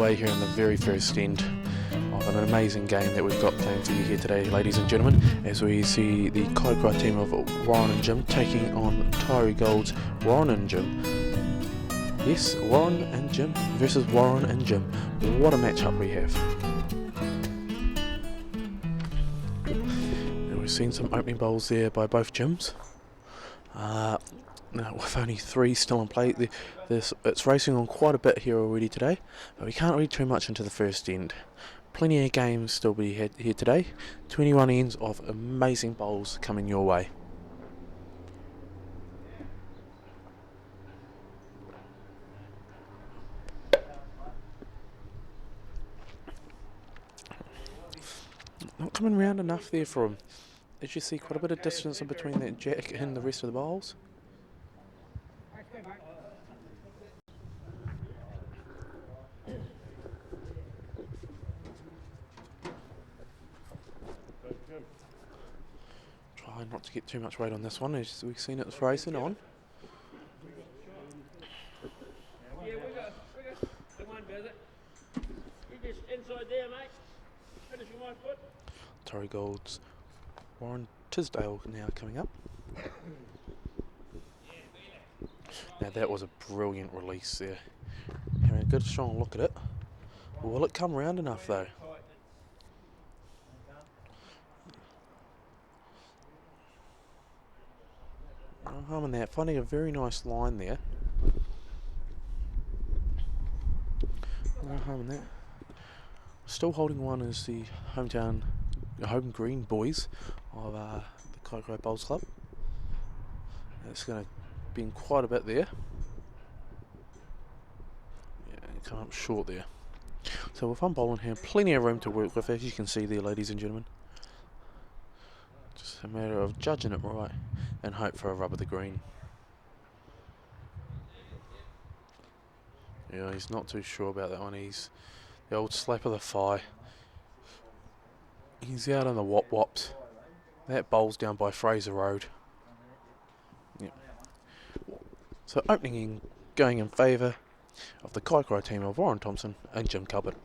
underway here in the very first end of an amazing game that we've got planned for you here today, ladies and gentlemen, as we see the Kaikorai team of Warren and Jim taking on Taieri Gold's Warren and Jim. Yes, Warren and Jim versus Warren and Jim. What a matchup we have. And we've seen some opening bowls there by both Jims. Now, with only 3 still in play, it's racing on quite a bit here already today, but we can't read too much into the first end. Plenty of games still be here today. 21 ends of amazing bowls coming your way. Not coming round enough there for him. As you see, quite a bit of distance in between that jack and the rest of the bowls. Try not to get too much weight on this one, as we've seen it's racing on. Yeah, we got the one does it. You just inside there, mate. Finish your 1 foot. Taieri Gold's Warren Tisdale now coming up. Now that was a brilliant release there. Having a good strong look at it. Will it come round enough though? No harm in that. Finding a very nice line there. No harm in that. Still holding one is the home green boys of the Kaikorai Bowls Club. It's going to be in quite a bit there. Yeah, come up short there. So with one bowling here, plenty of room to work with, as you can see there, ladies and gentlemen. Just a matter of judging it right and hope for a rub of the green. Yeah, he's not too sure about that one. He's the old slap of the thigh. He's out on the wop-wops. That bowl's down by Fraser Road. Yep. So opening in, going in favour of the Kaikorai team of Warren Thompson and Jim Calvert.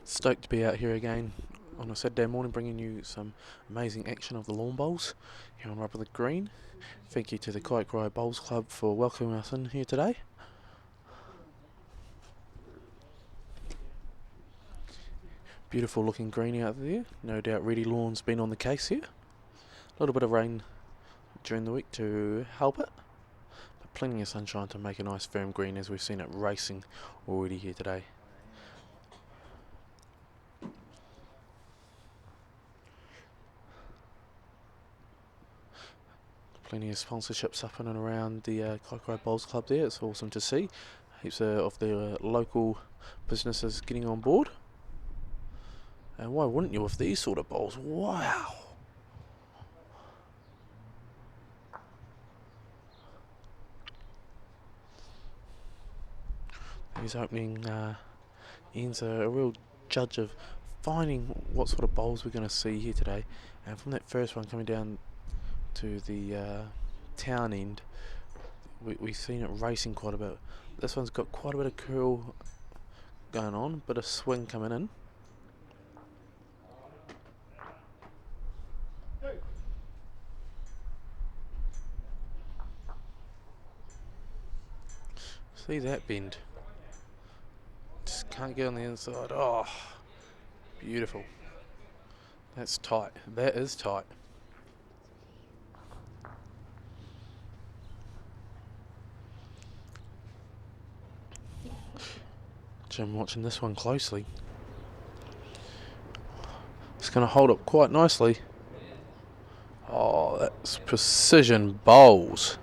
Stoked to be out here again on a Saturday morning, bringing you some amazing action of the lawn bowls here on Rubber the Green. Thank you to the Kaikorai Bowls Club for welcoming us in here today. Beautiful looking green out there. No doubt Reedy Lawn's been on the case here. A little bit of rain during the week to help it, but plenty of sunshine to make a nice firm green, as we've seen it racing already here today. Plenty of sponsorships up in and around the Kaikorai Bowls Club there. It's awesome to see. Heaps of the local businesses getting on board. And why wouldn't you with these sort of bowls? Wow! These opening ends are a real judge of finding what sort of bowls we're going to see here today. And from that first one coming down to the town end, we've seen it racing quite a bit. This one's got quite a bit of curl going on, bit of swing coming in. See that bend? Just can't get on the inside. Oh, beautiful. That's tight. That is tight. Jim watching this one closely. It's going to hold up quite nicely. Oh, that's precision bowls.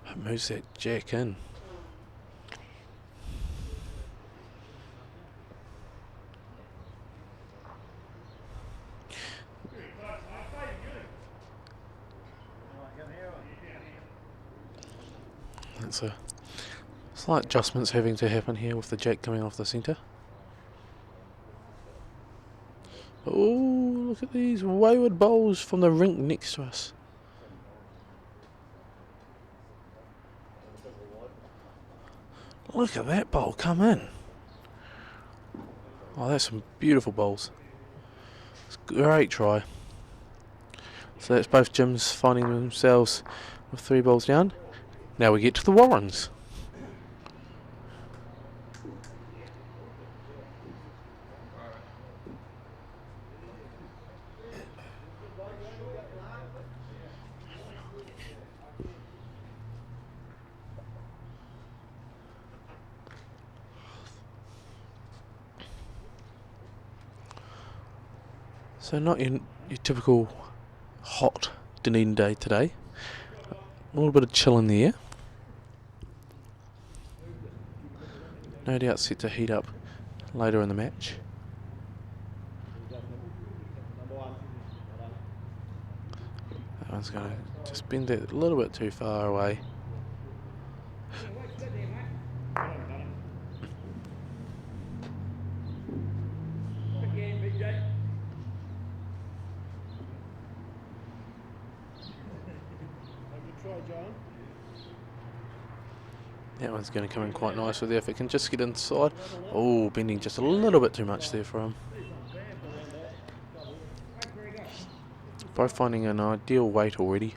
It moves that jack in. So slight adjustments having to happen here with the jack coming off the centre. Oh, look at these wayward bowls from the rink next to us. Look at that bowl come in. Oh, that's some beautiful bowls. It's a great try. So that's both gyms finding themselves with 3 bowls down. Now we get to the Warrens. So not your typical hot Dunedin day today. A little bit of chill in the air. No doubt set to heat up later in the match. That one's going to just bend it a little bit too far away. Again, BJ. Try, John. That one's going to come in quite nicely there if it can just get inside. Oh, bending just a little bit too much there for him. Both finding an ideal weight already.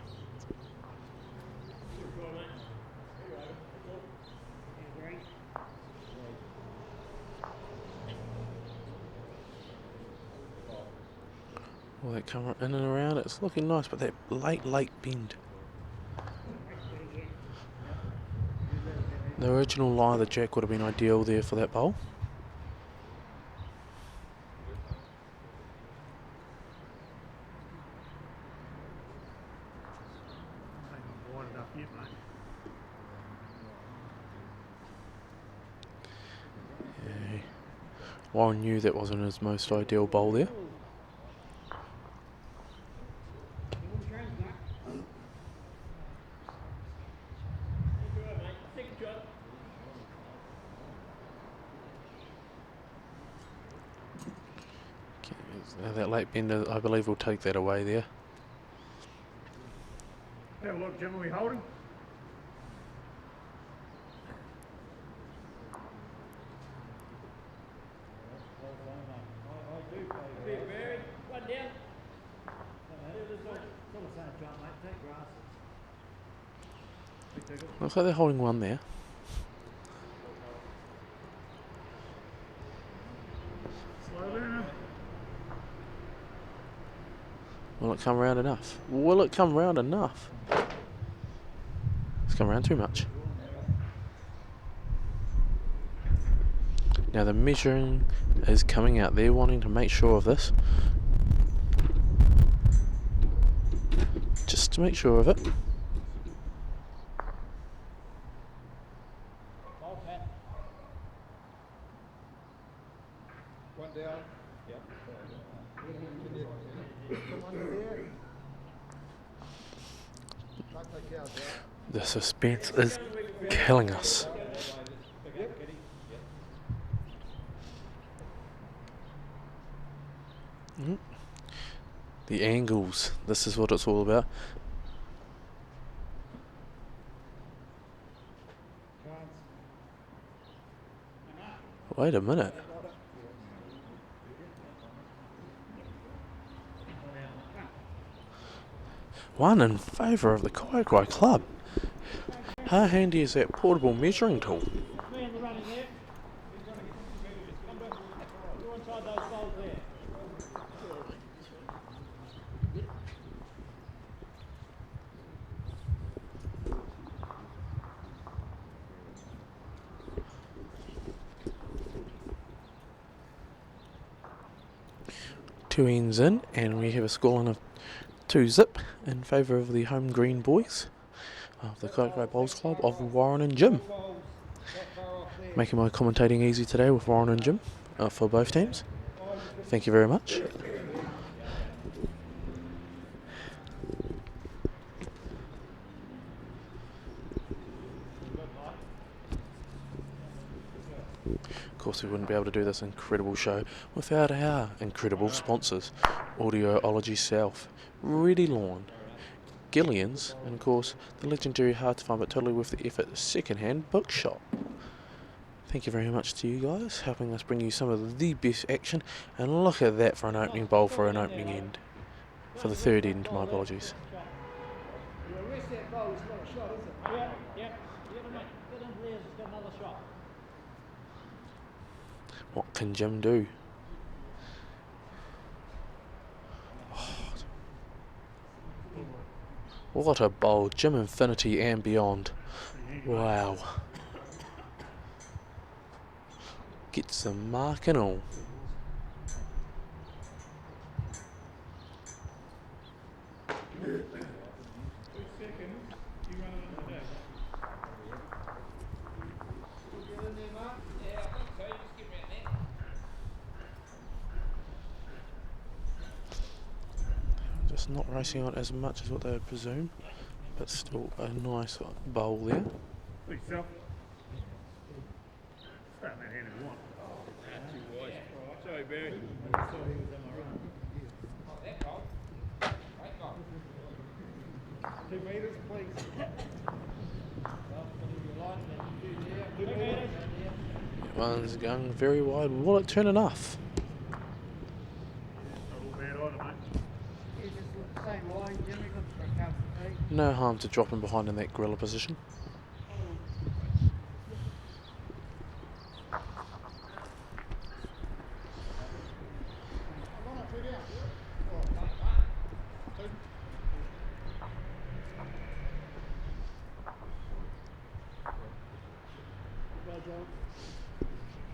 Well, that come in and around, it's looking nice, but that late bend. The original lie of the jack would have been ideal there for that bowl. Yeah. Warren knew that wasn't his most ideal bowl there. That late bender, I believe, will take that away there. Have a look, Jim. Are we holding? One down. Looks like they're holding one there. Will it come round enough? Will it come round enough? It's come round too much. Now the measuring is coming out. They're wanting to make sure of this. Just to make sure of it. One down. Yep. The suspense is killing us. The angles, this is what it's all about. Wait a minute. One in favour of the Kaikorai club. How handy is that portable measuring tool? Man, the running there. You're inside those bowls there. Two ends in, and we have a scoreline of 2-0 in favour of the home green boys of the Kaikorai Bowls Club of Warren and Jim. Making my commentating easy today with Warren and Jim for both teams. Thank you very much. Of course, we wouldn't be able to do this incredible show without our incredible sponsors, Audioology South, Ready Lawn, Gillian's, and of course the legendary, hard to find but totally worth the effort, Secondhand Bookshop. Thank you very much to you guys, helping us bring you some of the best action, and look at that for an opening bowl for an opening end. For the third end, my apologies. What can Jim do? What a bowl, Jim Infinity and beyond. Wow. Gets the mark and all. Just not racing on as much as what they would presume, but still a nice bowl there. Start that hand if you want. Too wide. Sorry, Barry. 2 metres, please. 2 metres. One's going very wide. Will it turn enough? No harm to dropping behind in that gorilla position.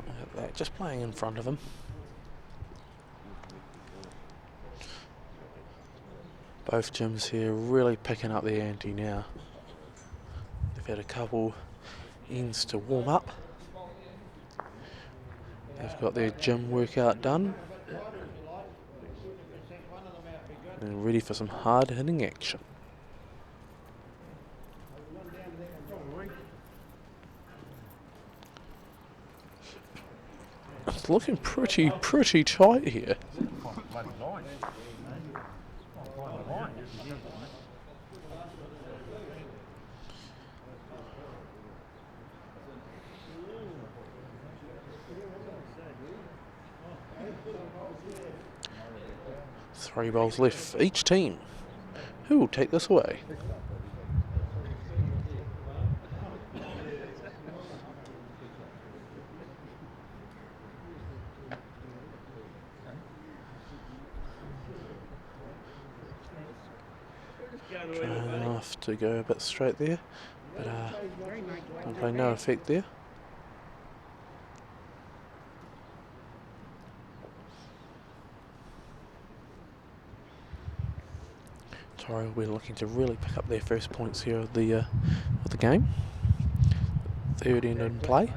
Look at that, just playing in front of him. Both gyms here really picking up the ante now. They've had a couple ends to warm up. They've got their gym workout done and ready for some hard hitting action. It's looking pretty tight here. 3 bowls left for each team. Who will take this away? Trying off to go a bit straight there, but I'll play no effect there. Taieri will be looking to really pick up their first points here of the game. Third end in play.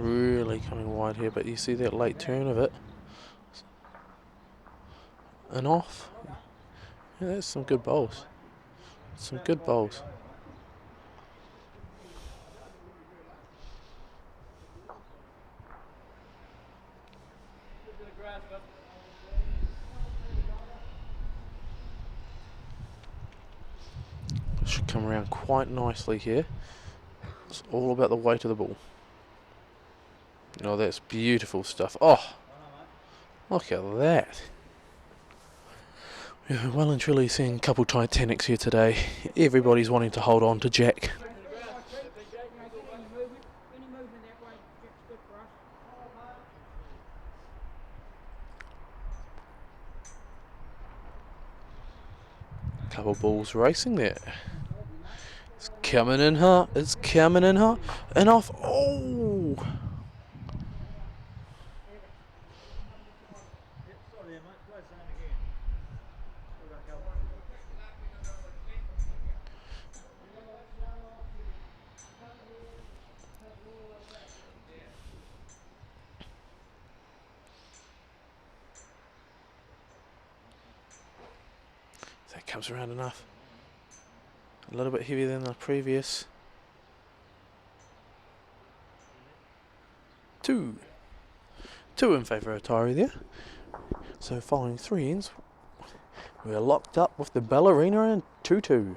Really coming wide here, but you see that late turn of it. And off. Yeah, that's some good bowls. Some good bowls. Should come around quite nicely here. It's all about the weight of the ball. Oh, that's beautiful stuff. Oh, look at that. We're well and truly seeing a couple Titanics here today. Everybody's wanting to hold on to Jack. Couple balls racing there. It's coming in hot. It's coming in hot. And off. Oh! Comes around enough. A little bit heavier than the previous. 2. 2 in favour of Taieri there. So following 3 ends, we're locked up with the ballerina and 2-2.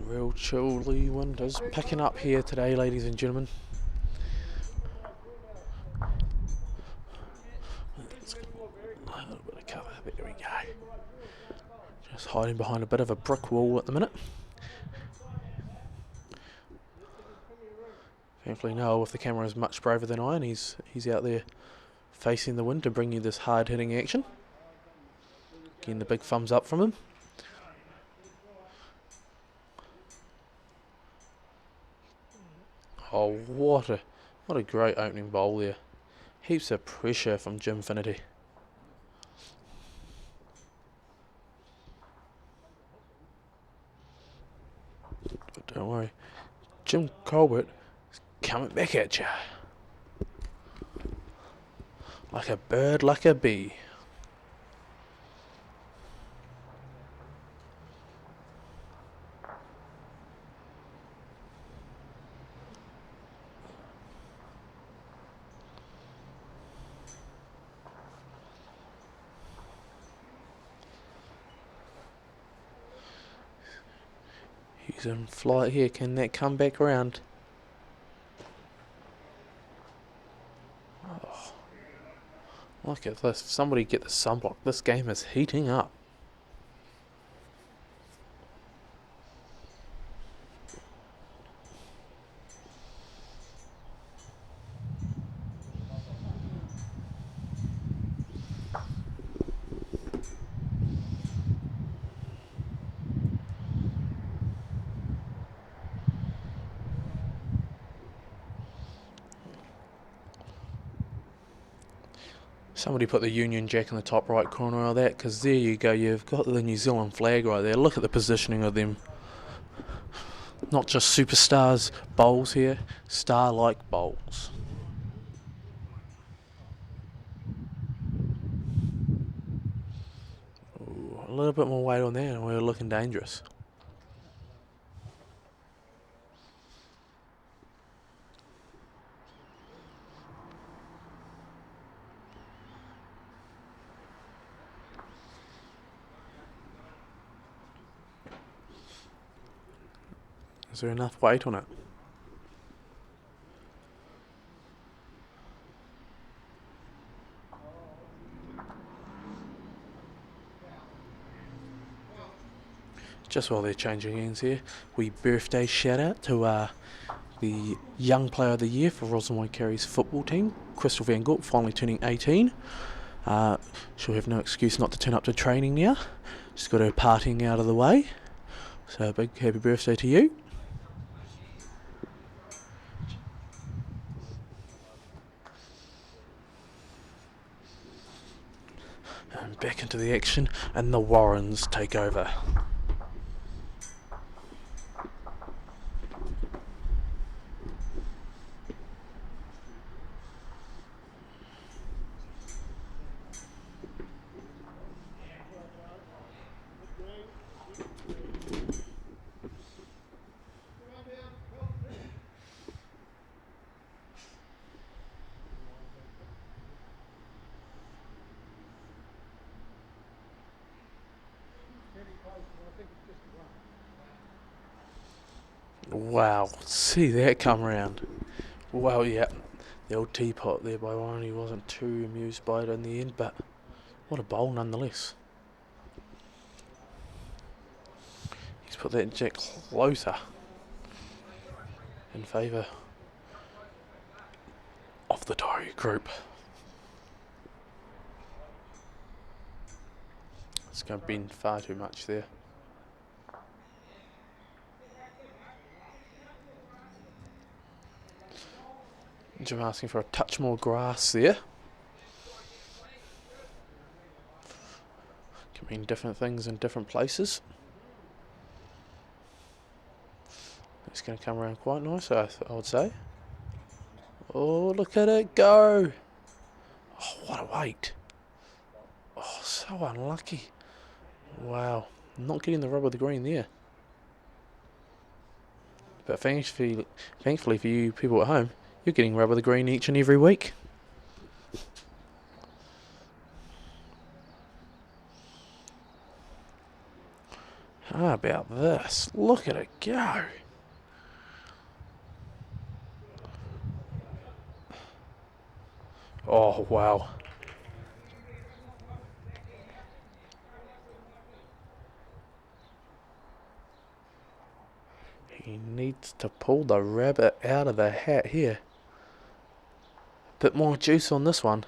Real chilly wind is picking up here today, ladies and gentlemen. A little bit of cover, there we go. Just hiding behind a bit of a brick wall at the minute. Thankfully Noah with the camera is much braver than I, and he's out there facing the wind to bring you this hard hitting action. Getting the big thumbs up from him. Oh, what a great opening bowl there. Heaps of pressure from Jim Finity. But don't worry, Jim Colbert is coming back at you. Like a bird, like a bee. He's in flight here. Can that come back around? Oh, look at this. Somebody get the sunblock. This game is heating up. Somebody put the Union Jack in the top right corner of that, because there you go, you've got the New Zealand flag right there. Look at the positioning of them. Not just superstars bowls here, star-like bowls. Ooh, a little bit more weight on that and we're looking dangerous. Is there enough weight on it? Just while they're changing ends here, we birthday shout out to the young player of the year for Rosamond Carey's football team, Crystal Van Gogh, finally turning 18. She'll have no excuse not to turn up to training now. She's got her partying out of the way. So a big happy birthday to you. And back into the action, and the Warrens take over. Wow, see that come round. Well, yeah, the old teapot there by Warren, he wasn't too amused by it in the end, but what a bowl nonetheless. He's put that jack closer in favour of the Taieri group. It's going to bend far too much there. Jim asking for a touch more grass there. mean different things in different places. It's going to come around quite nice, I would say. Oh, look at it go! Oh, what a weight! Oh, so unlucky. Wow, not getting the rub of the green there. But thankfully for you people at home, you're getting rub of the green each and every week. How about this? Look at it go! Oh, wow. He needs to pull the rabbit out of the hat here. Bit more juice on this one.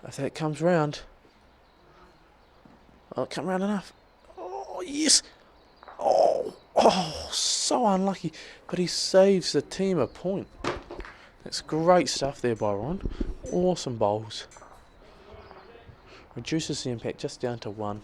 If that comes round. Oh, come round enough. Oh, yes. Oh, so unlucky. But he saves the team a point. That's great stuff there by Ron. Awesome bowls. Reduces the impact just down to 1.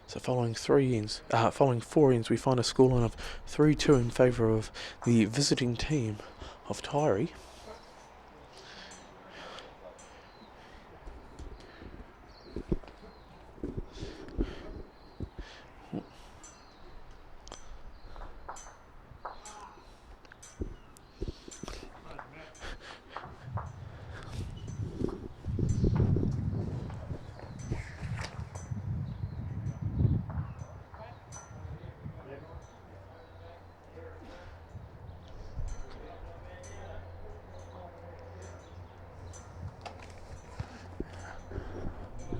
So following 4 ends, we find a scoreline of 3-2 in favour of the visiting team of Taieri.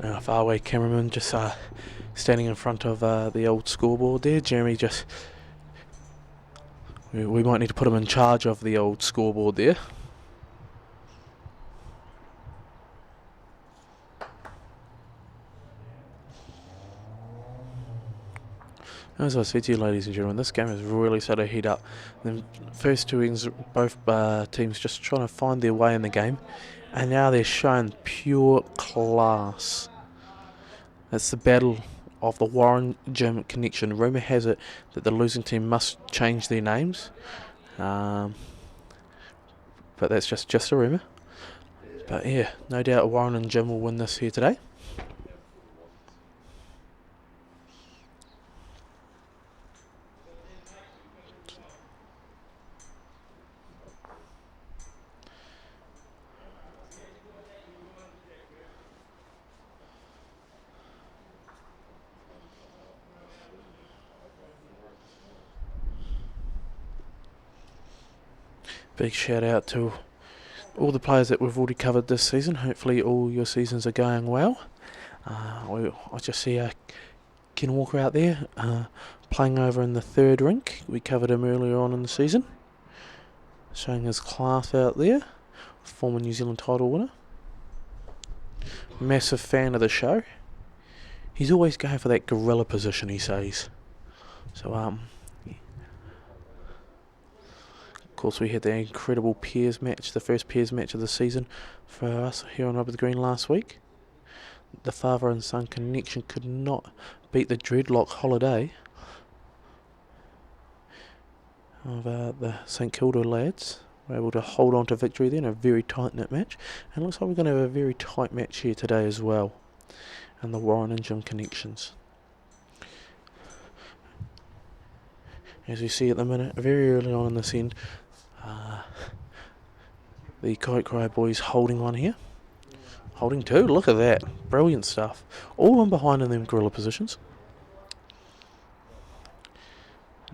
Our faraway cameraman just standing in front of the old scoreboard there. Jeremy just... We might need to put him in charge of the old scoreboard there. As I said to you, ladies and gentlemen, this game has really started to heat up. The first 2 innings, both teams just trying to find their way in the game, and now they're showing pure class. It's the battle of the Warren Jim connection. Rumour has it that the losing team must change their names, but that's just a rumour. But yeah, no doubt Warren and Jim will win this here today. Big shout out to all the players that we've already covered this season. Hopefully all your seasons are going well. I just see Ken Walker out there playing over in the 3rd rink. We covered him earlier on in the season. Showing his class out there. Former New Zealand title winner. Massive fan of the show. He's always going for that gorilla position, he says. So, of course, we had the incredible pairs match, the first pairs match of the season for us here on Rub of the Green last week. The father and son connection could not beat the dreadlock holiday of the St Kilda lads. We're able to hold on to victory there in a very tight-knit match. And it looks like we're going to have a very tight match here today as well. And the Warren and Jim connections. As we see at the minute, very early on in this end, the Kaikorai boys holding one here. Holding 2, look at that. Brilliant stuff. All in behind in them gorilla positions.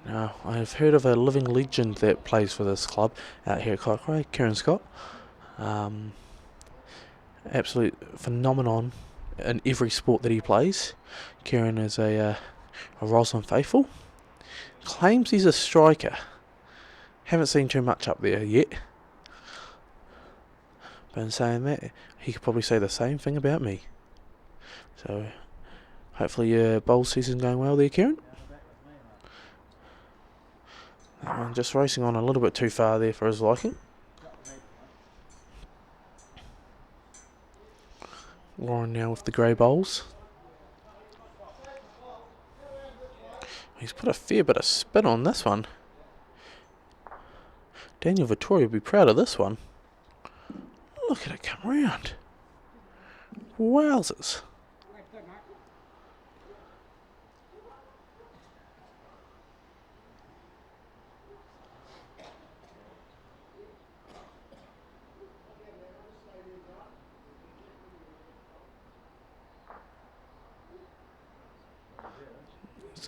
Now, I've heard of a living legend that plays for this club out here at Kaikorai, Kieran Scott. Absolute phenomenon in every sport that he plays. Kieran is a Roslyn faithful. Claims he's a striker. Haven't seen too much up there yet. But in saying that, he could probably say the same thing about me. So, hopefully your bowl season going well there, Kieran. That one just racing on a little bit too far there for his liking. Warren now with the grey bowls. He's put a fair bit of spin on this one. Daniel Vittoria will be proud of this one. Look at it come round. Wowzers.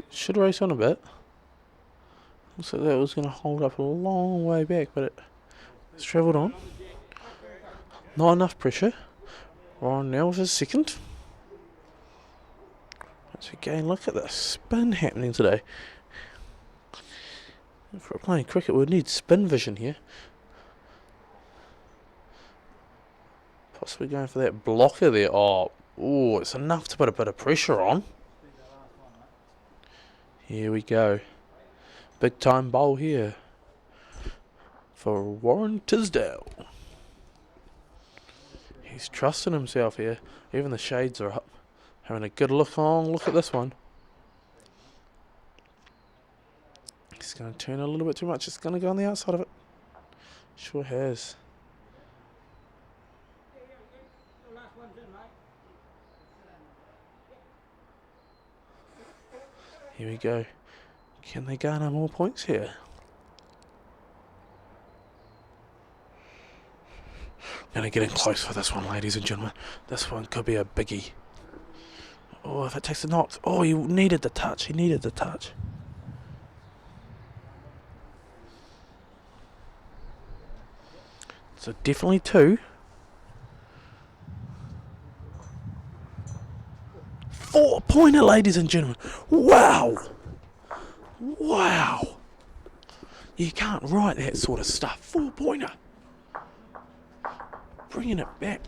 Should race on a bit. So that was going to hold up a long way back, but it's travelled on. Not enough pressure. Ryan now with his second. Once again, look at the spin happening today. If we're playing cricket, we'd need spin vision here. Possibly going for that blocker there. Oh, it's enough to put a bit of pressure on. Here we go. Big time bowl here for Warren Tisdale. He's trusting himself here. Even the shades are up. Having a good look on. Look at this one. He's going to turn a little bit too much. It's going to go on the outside of it. Sure has. Here we go. Can they garner more points here? Gonna get in close for this one, ladies and gentlemen. This one could be a biggie. Oh, if it takes a knock. Oh, he needed the touch. He needed the touch. So definitely 2. 4-pointer, ladies and gentlemen. Wow. Wow. You can't write that sort of stuff. 4-pointer. Bringing it back.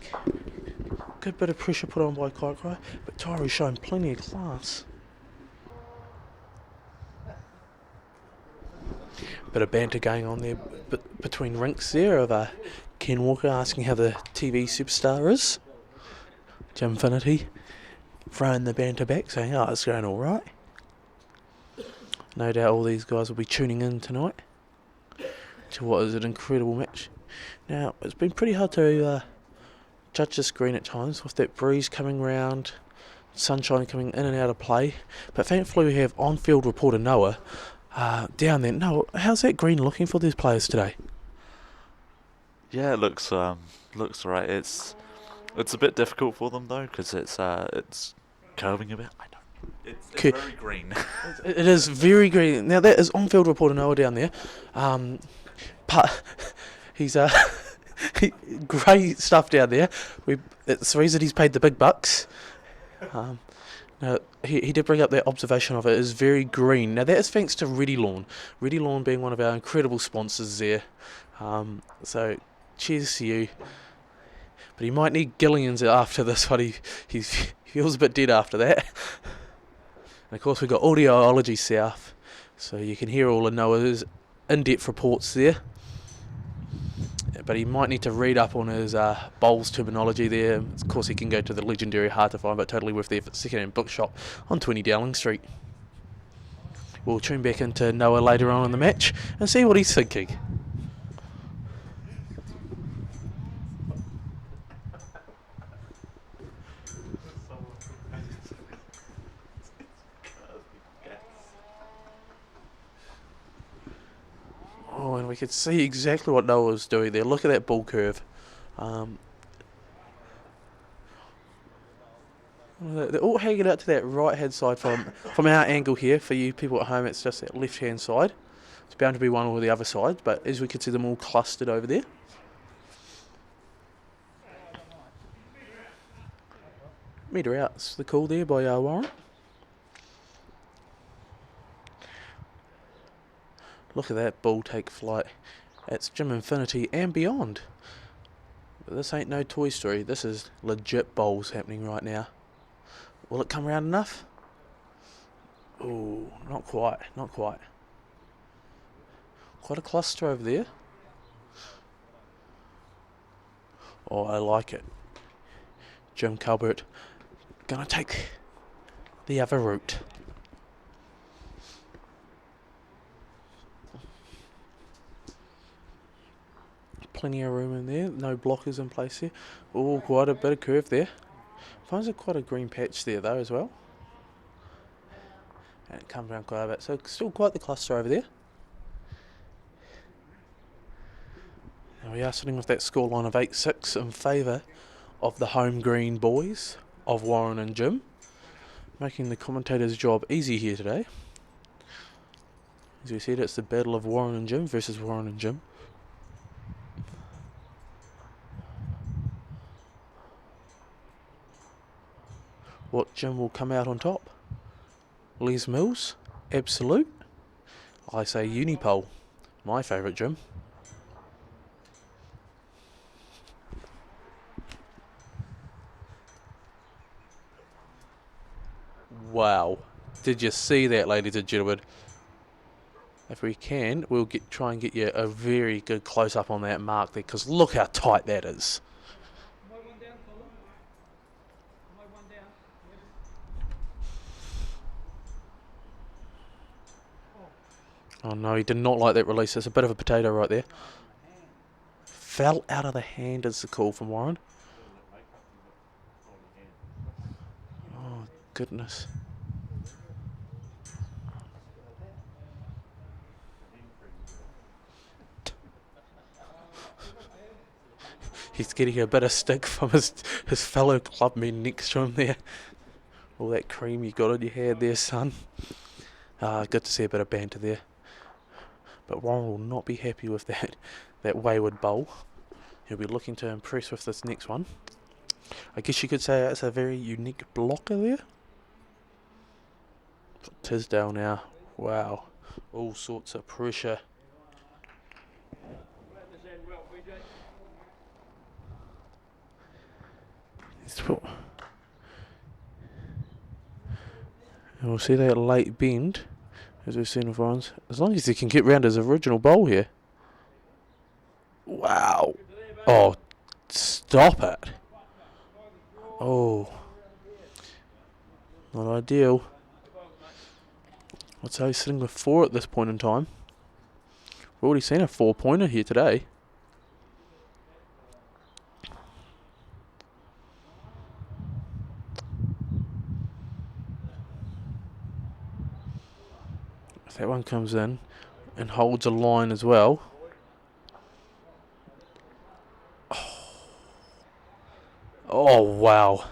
Good bit of pressure put on by Kaikorai, but Taieri's showing plenty of class. Bit of banter going on there between rinks there of Ken Walker asking how the TV superstar is. Jim Finity throwing the banter back, saying, oh, it's going alright. No doubt all these guys will be tuning in tonight to what is an incredible match. Now, it's been pretty hard to judge this green at times with that breeze coming round, sunshine coming in and out of play. But thankfully we have on-field reporter Noah down there. Noah, how's that green looking for these players today? Yeah, it looks right. It's a bit difficult for them though because it's curving a bit. I don't. It's very green. It is very green. Now that is on-field reporter Noah down there. But he's great stuff down there. It's the reason he's paid the big bucks. Now he did bring up that observation of it is very green. Now that is thanks to Ready Lawn. Ready Lawn being one of our incredible sponsors there. So cheers to you. But he might need Gillian's after this one. He feels a bit dead after that. And of course we've got Audiology South, so you can hear all of Noah's in-depth reports there. But he might need to read up on his bowls terminology there. Of course he can go to the legendary Hard to Find, but totally worth their second-hand bookshop on 20 Dowling Street. We'll tune back into Noah later on in the match and see what he's thinking. Oh, and we could see exactly what Noah was doing there. Look at that ball curve. They're all hanging out to that right-hand side from our angle here. For you people at home, it's just that left-hand side. It's bound to be one or the other side, but as we can see them all clustered over there. Meter out. It's the call there by Warren. Look at that ball take flight. It's Jim Infinity and beyond. But this ain't no Toy Story. This is legit bowls happening right now. Will it come round enough? Oh, not quite. Not quite. Quite a cluster over there. Oh, I like it. Jim Calvert gonna take the other route. Plenty of room in there, no blockers in place here. Oh, quite a bit of curve there. Finds it quite a green patch there though as well. And it comes around quite a bit, so still quite the cluster over there. And we are sitting with that scoreline of 8-6 in favour of the home green boys of Warren and Jim, making the commentator's job easy here today. As we said, it's the battle of Warren and Jim versus Warren and Jim. What Jim will come out on top? Les Mills? Absolute? I say Unipole. My favourite Jim. Wow. Did you see that, ladies and gentlemen? If we can, we'll try and get you a very good close-up on that mark there, because look how tight that is. Oh no, he did not like that release. It's a bit of a potato right there. Fell out of the hand is the call from Warren. Oh, goodness. He's getting a bit of stick from his fellow clubmen next to him there. All that cream you got on your hair there, son. Good to see a bit of banter there. But Warren will not be happy with that wayward bowl. He'll be looking to impress with this next one. I guess you could say it's a very unique blocker there. Tisdale now. Wow. All sorts of pressure. And we'll see that late bend, as we've seen with Warren's. As long as he can get round his original bowl here. Wow. Oh, stop it. Oh. Not ideal. I'd say he's sitting with 4 at this point in time. We've already seen a 4-pointer here today. If that one comes in and holds a line as well. Oh, wow.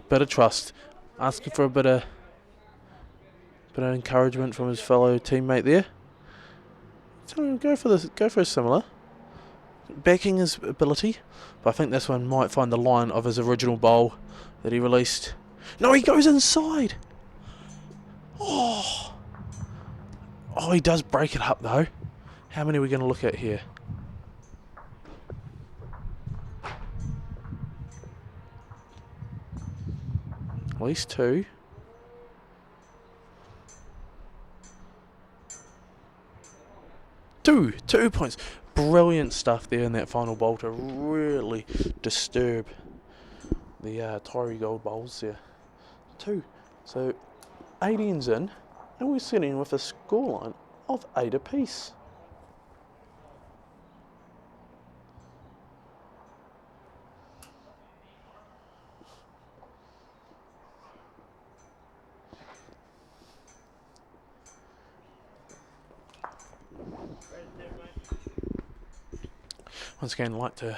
Bit of trust. Asking for a bit of encouragement from his fellow teammate there. Telling him go for a similar. Backing his ability. But I think this one might find the line of his original bowl that he released. No, he goes inside. Oh, he does break it up though. How many are we going to look at here? At least 2. Two points. Brilliant stuff there in that final bowl to really disturb the Taieri gold bowls there. 2. So 8 ends in, and we're sitting with a scoreline of 8 apiece. Once again, I'd like to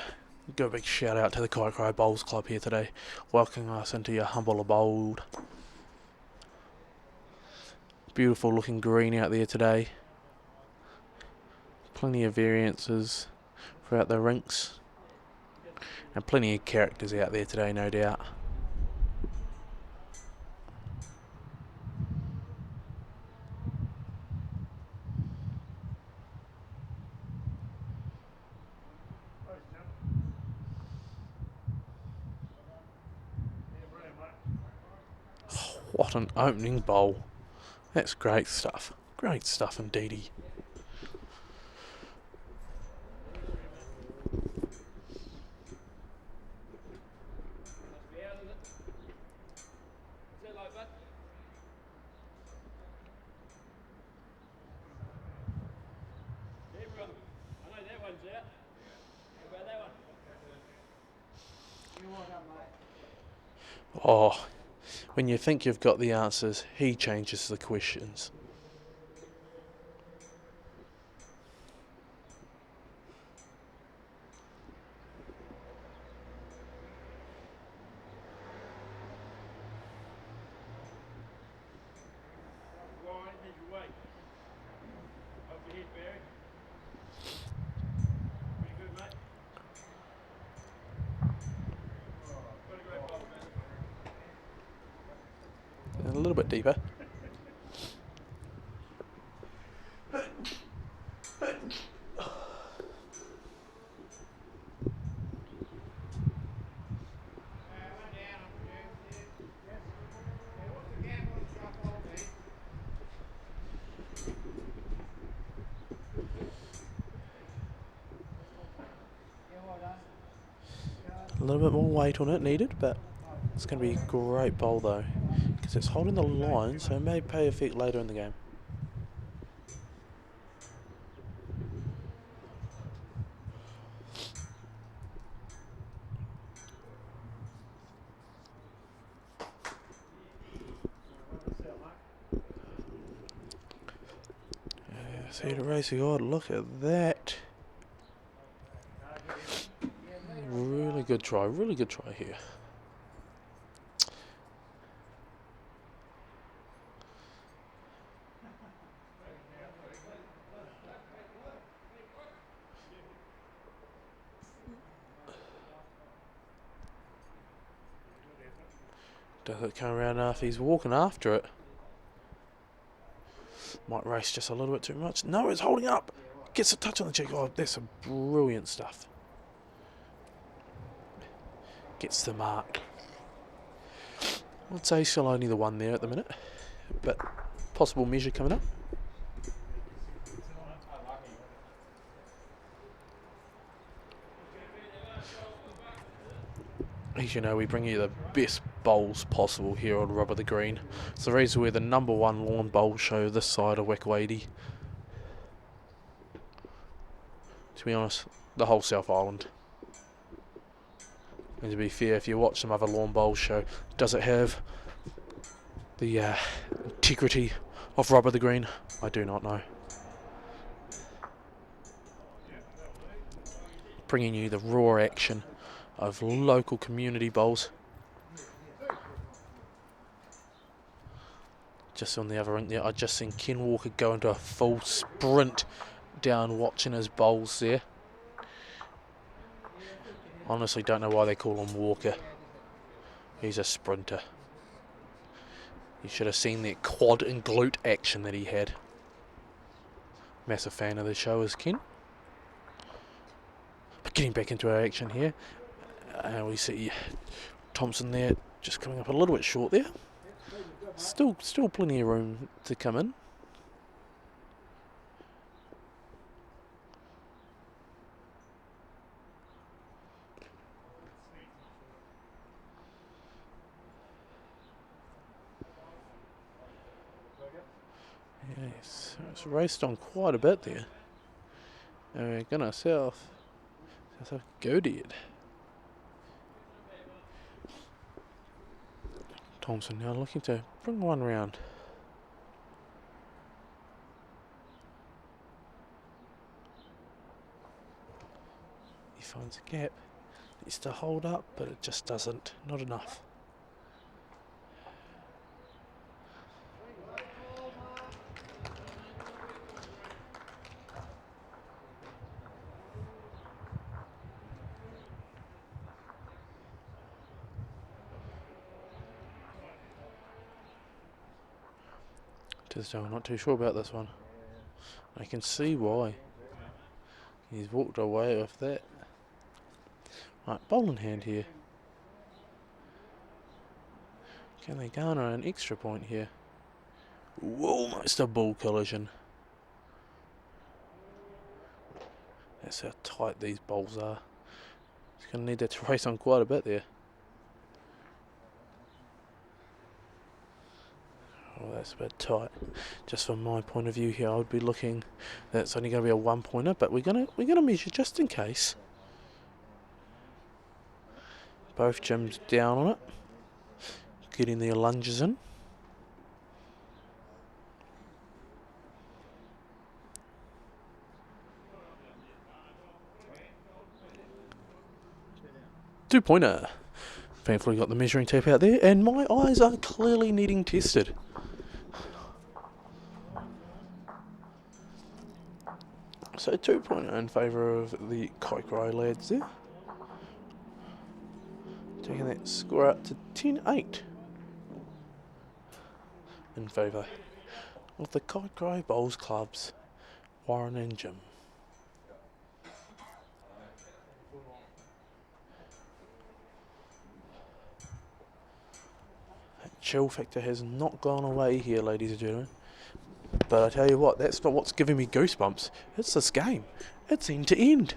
give a big shout out to the Kaikorai Bowls Club here today, welcoming us into your humble abode. Beautiful looking green out there today. Plenty of variances throughout the rinks. And plenty of characters out there today, no doubt. What an opening bowl. That's great stuff. Great stuff indeedy. Must be out, is it? Is that like that? Everyone, I know that one's out. What about that one? Oh, when you think you've got the answers, he changes the questions. Wine, did you wait? Up your head, Barry. Pretty good, mate. Got a great bowl, man. A little bit deeper. A little bit more weight on it needed, but it's going to be a great bowl though, because it's holding the line, so it may pay effect later in the game. See the race God, look at that. Really good try here. Does it come around after he's walking after it? Might race just a little bit too much. No, it's holding up. Gets a touch on the cheek. Oh, that's some brilliant stuff. Gets the mark. I'd say still only the one there at the minute, but possible measure coming up. As you know, we bring you the best bowls possible here on Rubber the Green. It's the reason we're the #1 lawn bowl show this side of Wekawadi. To be honest, the whole South Island. And to be fair, if you watch some other lawn bowl show, does it have the integrity of Rubber the Green? I do not know. Bringing you the raw action of local community bowls. Just on the other end there, I just seen Ken Walker go into a full sprint down watching his bowls there. Honestly, don't know why they call him Walker. He's a sprinter. You should have seen that quad and glute action that he had. Massive fan of the show is Ken. But getting back into our action here, we see Thompson there just coming up a little bit short there. Still plenty of room to come in. Yes, it's raced on quite a bit there. And we're gonna south go dead. Thompson now looking to bring one round. He finds a gap. Needs to hold up, but it just doesn't. Not enough. I'm not too sure about this one. I can see why. He's walked away with that. Right, bowl in hand here. Can they garner an extra point here? Almost a ball collision. That's how tight these bowls are. He's going to need that to race on quite a bit there. Oh, that's a bit tight. Just from my point of view here, I would be looking. That's only going to be a 1-pointer, but we're gonna measure just in case. Both gyms down on it, getting their lunges in. Two-pointer. Thankfully got the measuring tape out there, and my eyes are clearly needing tested. So 2-pointer in favour of the Kaikorai lads there. Taking that score up to 10-8 in favour of the Kaikorai Bowls Club's Warren and Jim. That chill factor has not gone away here, ladies and gentlemen. But I tell you what, that's not what's giving me goosebumps. It's this game. It's end to end.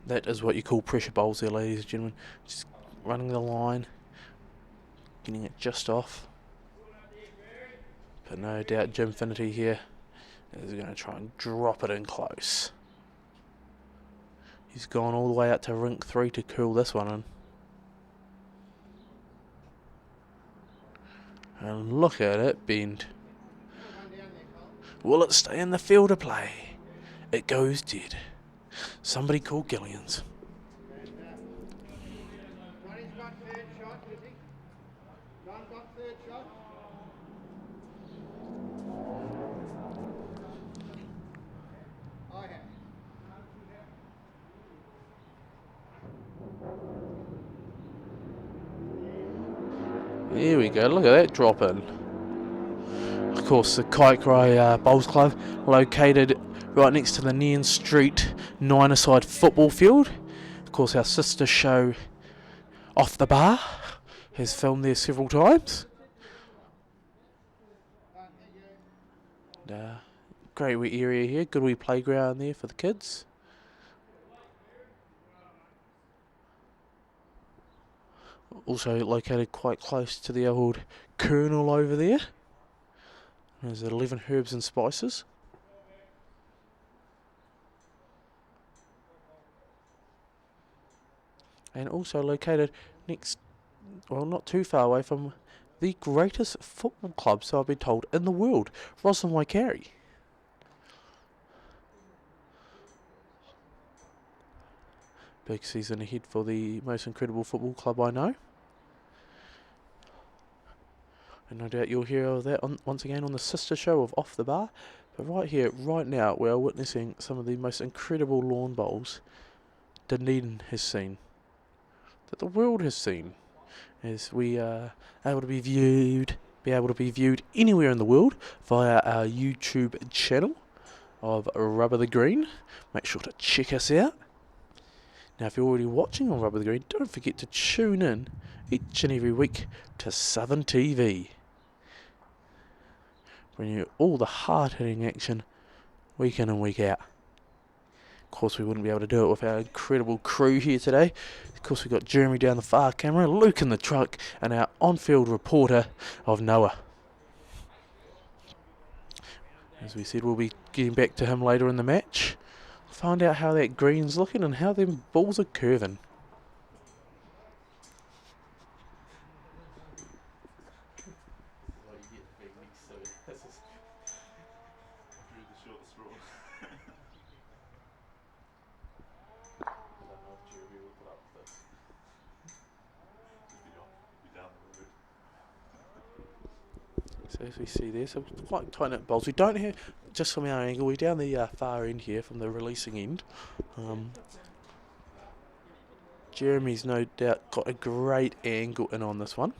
That is what you call pressure bowls there, ladies and gentlemen. Just running the line, getting it just off. But no doubt Jimfinity here is going to try and drop it in close. He's gone all the way out to rink 3 to curl this one in. And look at it bend. Will it stay in the field of play? It goes dead. Somebody call Gillians. Ronnie's got third shot, is he? Ron got third shot. I have. Here we go, look at that drop in. Of course, the Kaikorai Bowls Club, located right next to the Neon Street 9-a-side football field. Of course, our sister show Off the Bar has filmed there several times. Great wee area here, good wee playground there for the kids. Also located quite close to the old Colonel over there. There's 11 Herbs and Spices. And also located next, well, not too far away from the greatest football club, so I've been told, in the world, Roslyn Waikari. Big season ahead for the most incredible football club I know. And no doubt you'll hear of that once again on the sister show of Off the Bar. But right here, right now, we are witnessing some of the most incredible lawn bowls Dunedin has seen, that the world has seen, as we are able to be viewed anywhere in the world via our YouTube channel of Rubber the Green. Make sure to check us out. Now, if you're already watching on Rubber the Green, don't forget to tune in each and every week to Southern TV. Bring you all the hard-hitting action week in and week out. Of course, we wouldn't be able to do it with our incredible crew here today. Of course, we've got Jeremy down the far camera, Luke in the truck, and our on-field reporter of Noah. As we said, we'll be getting back to him later in the match. Find out how that green's looking and how them balls are curving. So as we see there, so quite tight knit bowls. We don't have just from our angle, we're down the far end here from the releasing end. Jeremy's no doubt got a great angle in on this one.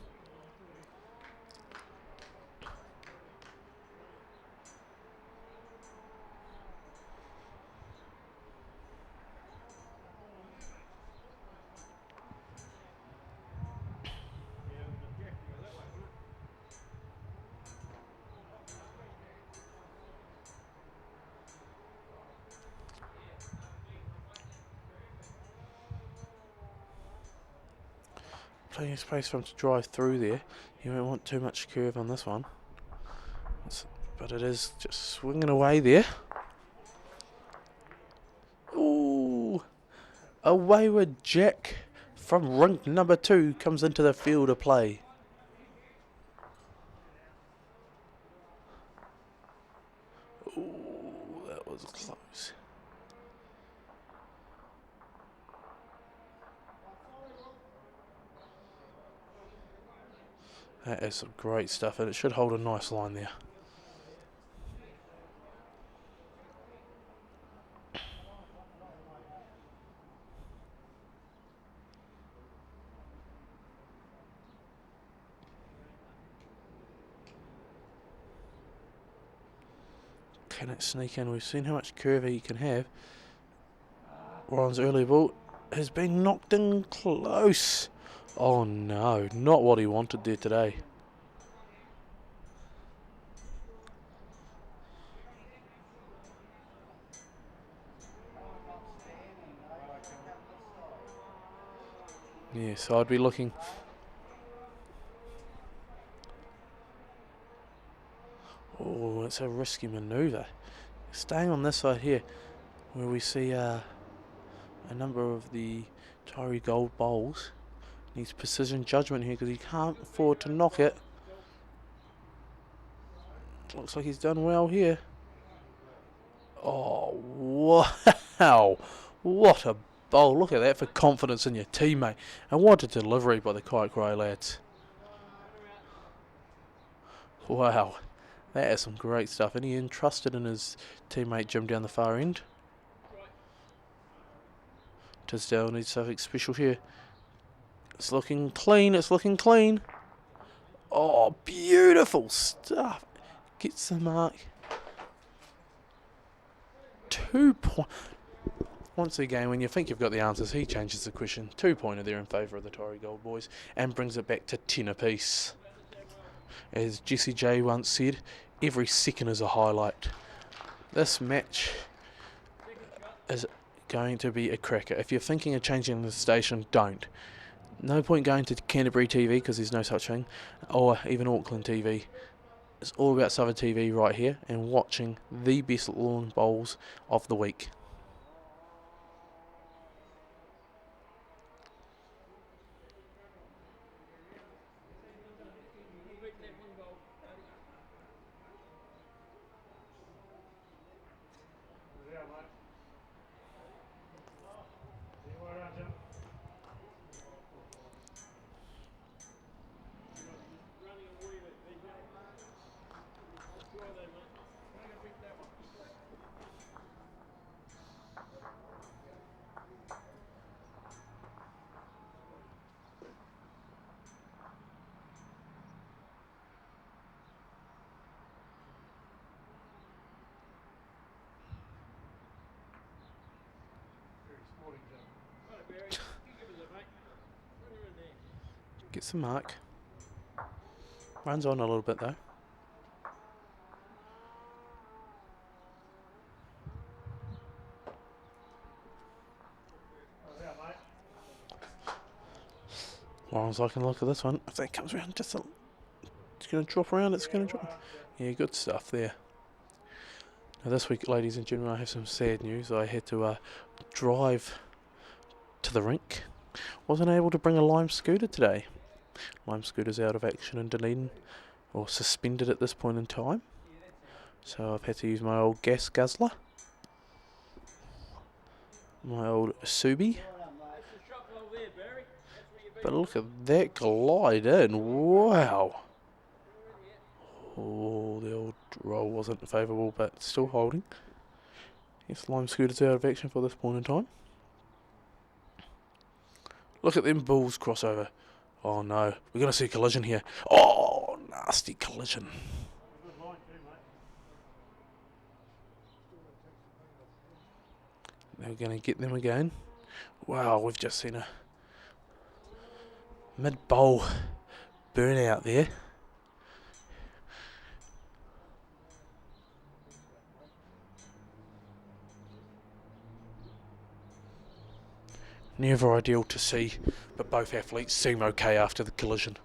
Plenty of space for him to drive through there. You won't want too much curve on this one. But it is just swinging away there. Ooh! A wayward jack from rink number 2 comes into the field of play. Ooh, that was close. That is some great stuff, and it should hold a nice line there. Can it sneak in? We've seen how much curve he can have. Ryan's early ball has been knocked in close. Oh no, not what he wanted there today. Yeah, so I'd be looking. Oh, it's a risky manoeuvre. Staying on this side here, where we see a number of the Taieri Gold bowls. Needs precision judgment here because he can't afford to knock it. Looks like he's done well here. Oh, wow. What a bowl. Look at that for confidence in your teammate. And what a delivery by the Kaikorai lads. Wow. That is some great stuff. And he entrusted in his teammate Jim down the far end. Tisdale needs something special here. It's looking clean, it's looking clean. Oh, beautiful stuff. Gets the mark. 2 points. Once again, when you think you've got the answers, he changes the question. 2-pointer there in favour of the Taieri Gold boys and brings it back to 10 apiece. As Jesse J once said, every second is a highlight. This match is going to be a cracker. If you're thinking of changing the station, don't. No point going to Canterbury TV because there's no such thing, or even Auckland TV. It's all about Southern TV right here and watching the best lawn bowls of the week. Gets the mark. Runs on a little bit though. Warren's liking the look of this one. If that comes around just a... It's going to drop around, it's going to drop. Yeah, good stuff there. Now this week, ladies and gentlemen, I have some sad news. I had to drive to the rink. Wasn't able to bring a Lime scooter today. Lime scooter's out of action in Dunedin, or suspended at this point in time. So I've had to use my old gas guzzler. My old Subi. But look at that glide in. Wow. Oh, the old roll wasn't favourable, but still holding. Yes, Lime Scooter's out of action for this point in time. Look at them bulls crossover. Oh no, we're going to see a collision here. Oh, nasty collision. They're going to get them again. Wow, we've just seen a mid-bowl burnout there. Never ideal to see, but both athletes seem okay after the collision.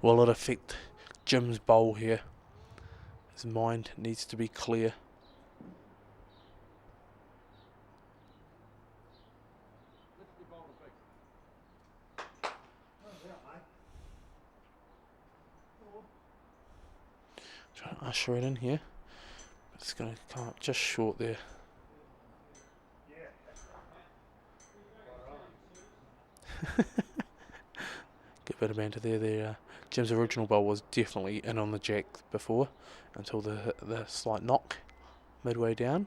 Will it affect Jim's bowl here? His mind needs to be clear. Trying to usher it in here. It's going to come up just short there. Good bit of banter there. Jim's original bowl was definitely in on the jack before, until the slight knock midway down.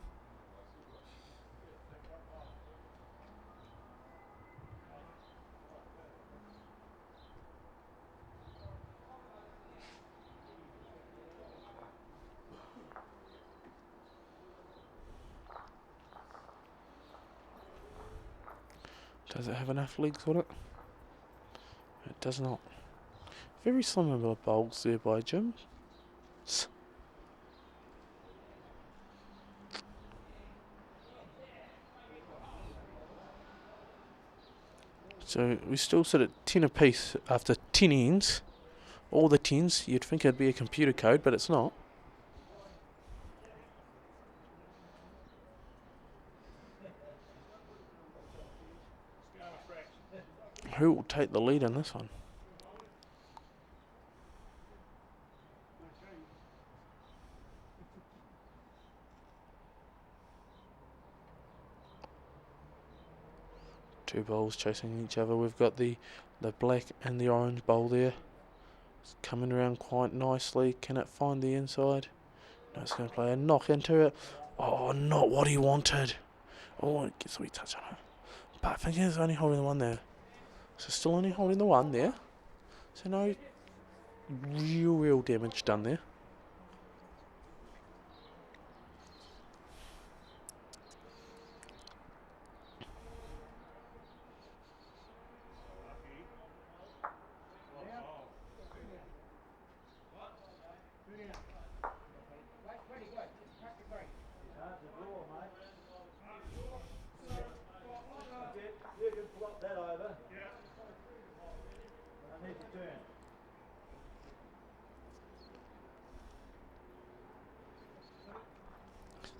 Does it have enough legs on it? It does not. Very slim number of bowls there by Jim. So we still sit at 10 apiece after 10 ends. All the 10s, you'd think it'd be a computer code, but it's not. Who will take the lead in this one? Two bowls chasing each other. We've got the black and the orange bowl there. It's coming around quite nicely. Can it find the inside? No, it's going to play a knock into it. Oh, not what he wanted. Oh, it gets a wee touch on it. But I think he's only holding the one there. So still only holding the one there. So no real damage done there.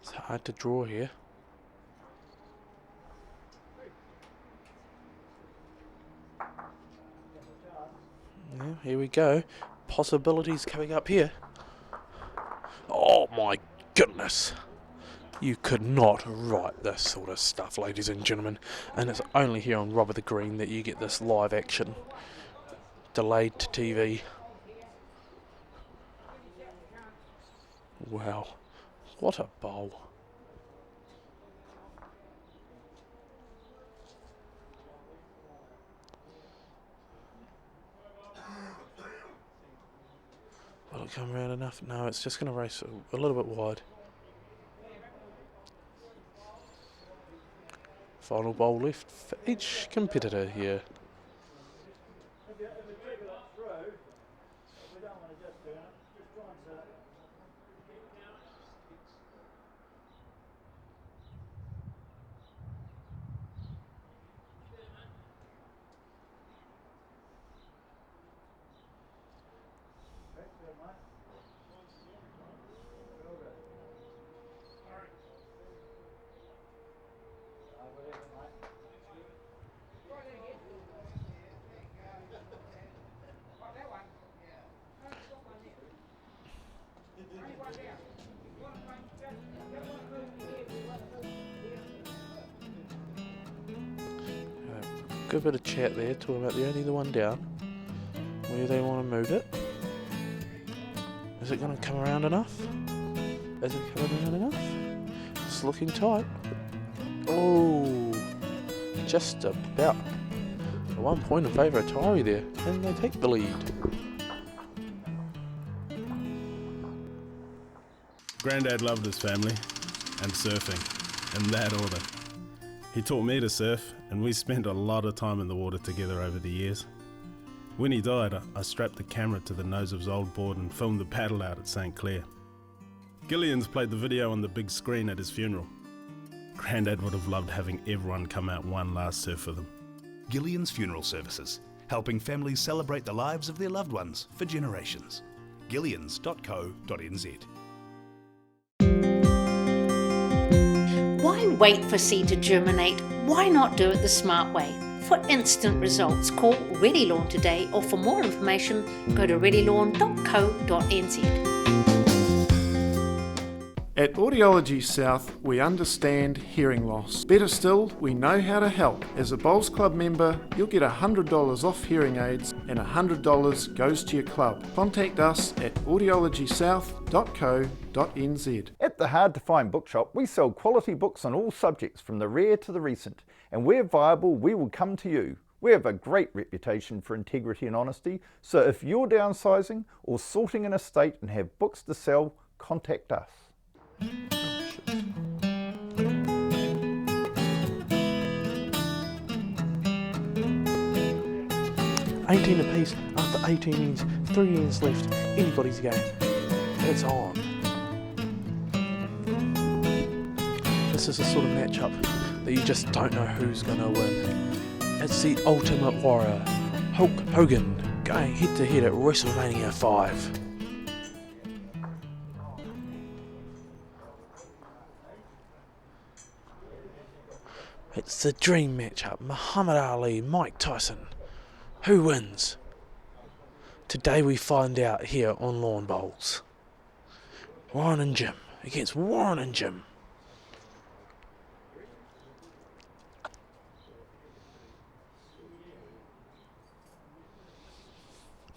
It's hard to draw here. Yeah, here we go. Possibilities coming up here. Oh my goodness. You could not write this sort of stuff, ladies and gentlemen. And it's only here on Robert the Green that you get this live action. Delayed to TV. Wow. What a bowl. Will it come around enough? No, it's just going to race a little bit wide. Final bowl left for each competitor here. Good bit of chat there, talking about the only the one down. Where they want to move it. Is it going to come around enough? Is it coming around enough? It's looking tight. Oh, just about. 1 point in favour of Taieri there, and they take the lead. Grandad loved his family and surfing, in that order. He taught me to surf, and we spent a lot of time in the water together over the years. When he died, I strapped the camera to the nose of his old board and filmed the paddle out at St. Clair. Gillian's played the video on the big screen at his funeral. Grandad would have loved having everyone come out one last surf with him. Gillian's Funeral Services, helping families celebrate the lives of their loved ones for generations. Gillians.co.nz. Why wait for seed to germinate? Why not do it the smart way? For instant results, call Ready Lawn today, or for more information, go to readylawn.co.nz. At Audiology South, we understand hearing loss. Better still, we know how to help. As a Bowls Club member, you'll get $100 off hearing aids and $100 goes to your club. Contact us at audiologysouth.co.nz. At the Hard to Find Bookshop, we sell quality books on all subjects from the rare to the recent, and where viable, we will come to you. We have a great reputation for integrity and honesty, so if you're downsizing or sorting an estate and have books to sell, contact us. 18 apiece after 18 innings, 3 innings left, anybody's game. It's on. This is the sort of matchup that you just don't know who's going to win. It's the Ultimate Warrior, Hulk Hogan, going head to head at WrestleMania 5. It's the dream matchup, Muhammad Ali, Mike Tyson. Who wins? Today we find out here on Lawn Bowls. Warren and Jim against Warren and Jim.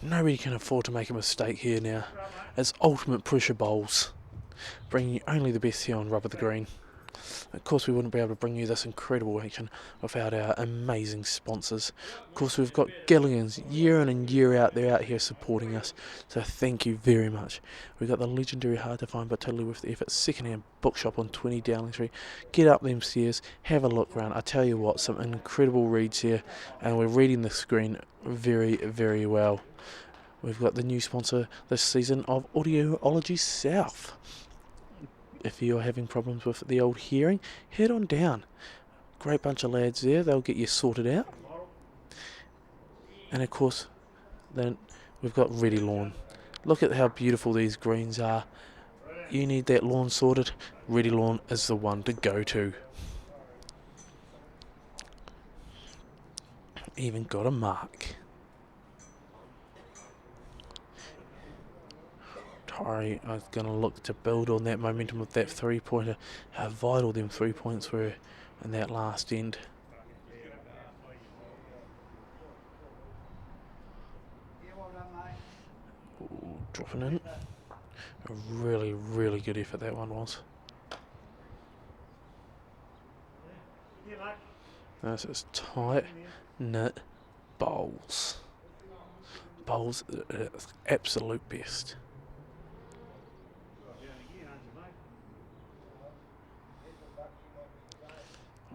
Nobody can afford to make a mistake here now. It's Ultimate Pressure Bowls, bringing you only the best here on Rubber the Green. Of course, we wouldn't be able to bring you this incredible action without our amazing sponsors. Of course, we've got Gillian's year in and year out. They're out here supporting us, so thank you very much. We've got the legendary Hard to Find but totally worth the effort second-hand bookshop on 20 Dowling Street. Get up them stairs, have a look around. I tell you what, some incredible reads here, and we're reading the screen very, very well. We've got the new sponsor this season of Audiology South. If you're having problems with the old hearing, head on down. Great bunch of lads there, they'll get you sorted out. And of course, then we've got Ready Lawn. Look at how beautiful these greens are. You need that lawn sorted, Ready Lawn is the one to go to. Even got a mark. Taieri is going to look to build on that momentum with that three-pointer. How vital them 3 points were in that last end. Ooh, dropping in. A really, really good effort that one was. This is tight knit bowls. Bowls at its absolute best.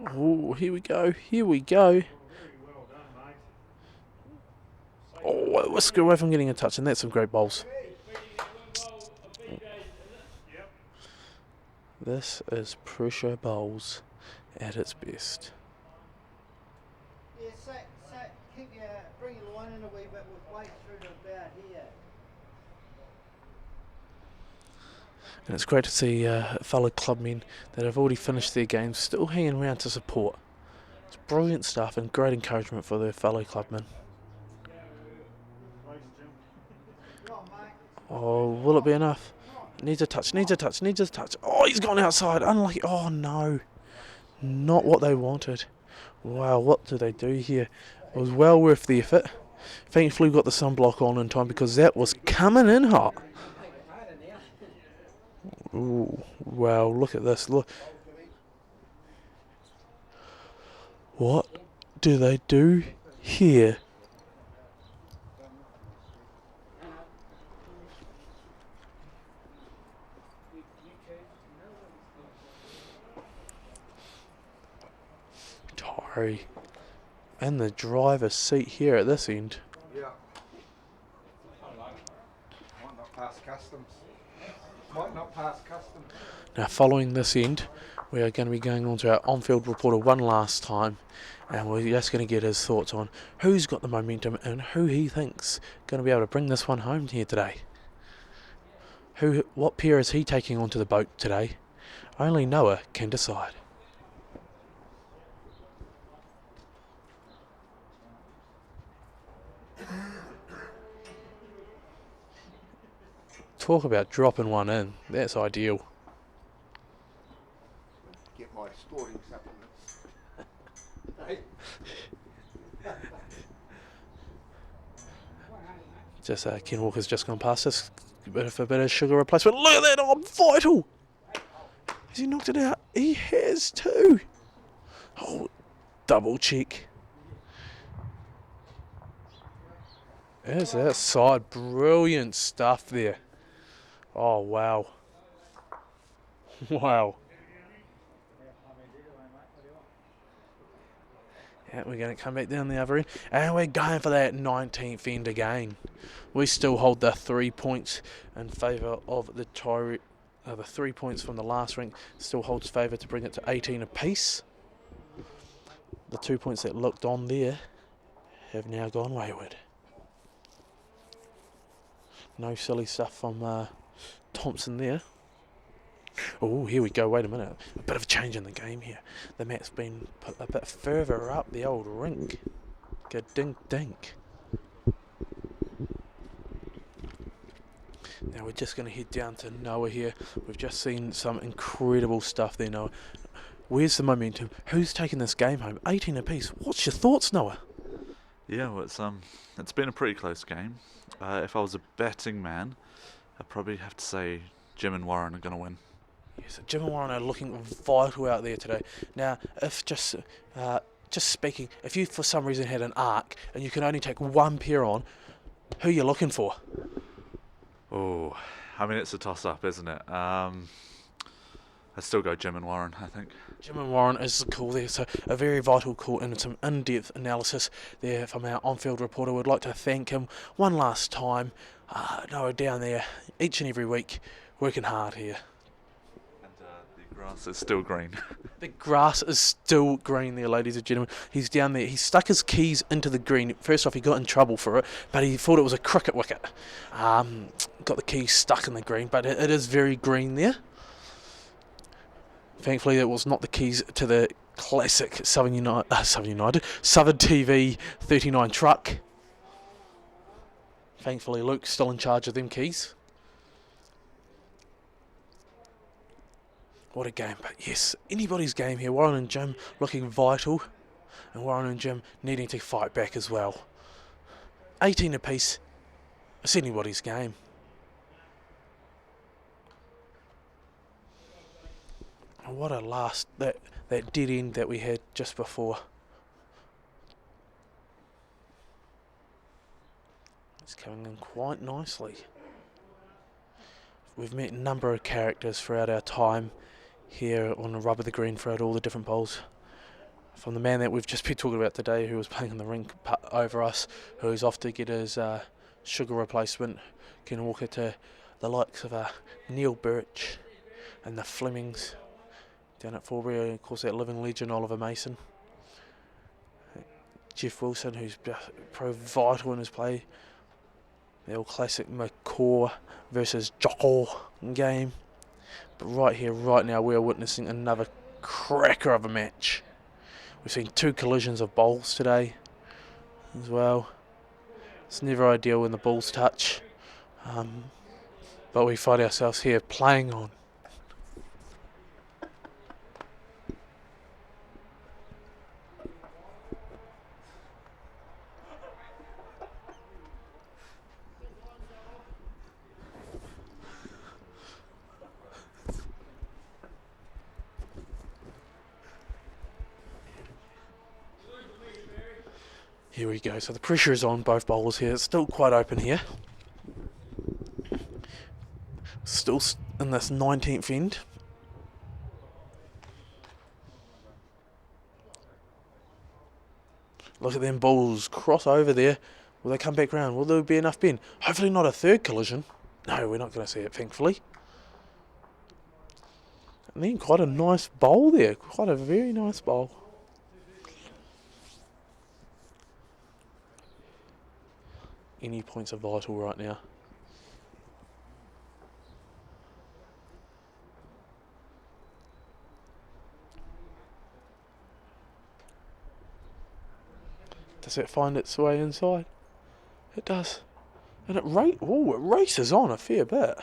Oh, here we go, here we go. Oh, a whisker away from getting a touch, and that's some great bowls. This is pressure bowls at its best. Yeah, bring your line in a wee bit with weight through to about here. And it's great to see fellow clubmen that have already finished their games still hanging around to support. It's brilliant stuff and great encouragement for their fellow clubmen. Oh, will it be enough? Needs a touch, needs a touch, needs a touch. Oh, he's gone outside. Unlucky. Oh, no. Not what they wanted. Wow, what do they do here? It was well worth the effort. Thankfully got the sunblock on in time because that was coming in hot. Ooh, wow, look at this. Look. What do they do here? Taieri in the driver's seat here at this end. Yeah. Might not pass customs. Might not pass customs. Now following this end, we are going to be going on to our on-field reporter one last time, and we're just going to get his thoughts on who's got the momentum and who he thinks going to be able to bring this one home here today. What pair is he taking onto the boat today? Only Noah can decide. Talk about dropping one in. That's ideal. Get my sporting supplements. Hey. Just Ken Walker's just gone past us. A bit of sugar replacement. Look at that! Oh, vital! Has he knocked it out? He has too. Oh, double check. There's that side. Brilliant stuff there. Oh, wow. Wow. Yeah, we're going to come back down the other end. And we're going for that 19th end again. We still hold the 3 points in favour of the Taieri. The 3 points from the last ring still holds favour to bring it to 18 apiece. The 2 points that looked on there have now gone wayward. No silly stuff from Thompson there. Oh, here we go. Wait a minute. A bit of a change in the game here. The mat's been put a bit further up the old rink. Go dink dink. Now we're just going to head down to Noah here. We've just seen some incredible stuff there, Noah. Where's the momentum? Who's taking this game home? 18 apiece. What's your thoughts, Noah? Yeah, well, it's been a pretty close game. If I was a betting man, I'd probably have to say Jim and Warren are going to win. Yes, Jim and Warren are looking vital out there today. Now, if just speaking, if you for some reason had an arc and you can only take one pair on, who are you looking for? Oh, I mean, it's a toss-up, isn't it? I'd still go Jim and Warren, I think. Jim and Warren is the call there, so a very vital call and some in-depth analysis there from our on-field reporter. We'd like to thank him one last time. Noah down there each and every week, working hard here. And the grass is still green. The grass is still green there, ladies and gentlemen. He's down there. He stuck his keys into the green. First off, he got in trouble for it, but he thought it was a cricket wicket. Got the keys stuck in the green, but it is very green there. Thankfully, it was not the keys to the classic Southern TV 39 truck. Thankfully, Luke's still in charge of them keys. What a game, but yes, anybody's game here. Warren and Jim looking vital, and Warren and Jim needing to fight back as well. 18 apiece, it's anybody's game. And what a last, that dead end that we had just before. It's coming in quite nicely. We've met a number of characters throughout our time here on the rub of the green throughout all the different bowls. From the man that we've just been talking about today, who was playing in the rink over us, who's off to get his sugar replacement, Ken Walker, to the likes of Neil Birch and the Flemings down at Forbury, and of course that living legend Oliver Mason. Jeff Wilson, who's proved vital in his play. The old classic McCaw versus Jockle game. But right here, right now, we are witnessing another cracker of a match. We've seen 2 collisions of bowls today as well. It's never ideal when the balls touch. But we find ourselves here playing on. Here we go. So the pressure is on both bowlers here. It's still quite open here. Still in this 19th end. Look at them balls cross over there. Will they come back round? Will there be enough bend? Hopefully not a third collision. No, we're not going to see it, thankfully. And then quite a nice bowl there. Quite a very nice bowl. Any points are vital right now. Does it find its way inside? It does. And it races on a fair bit.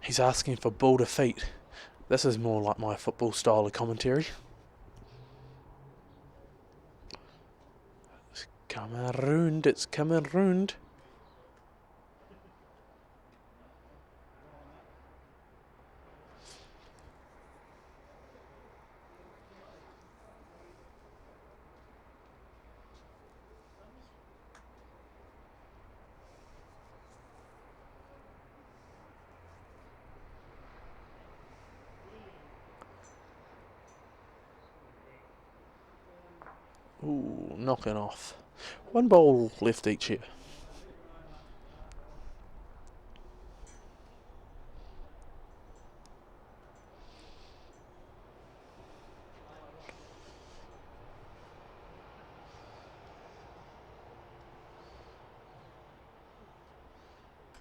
He's asking for ball to feet. This is more like my football style of commentary. It's coming round, it's coming round. Ooh, knocking off. One bowl left each here.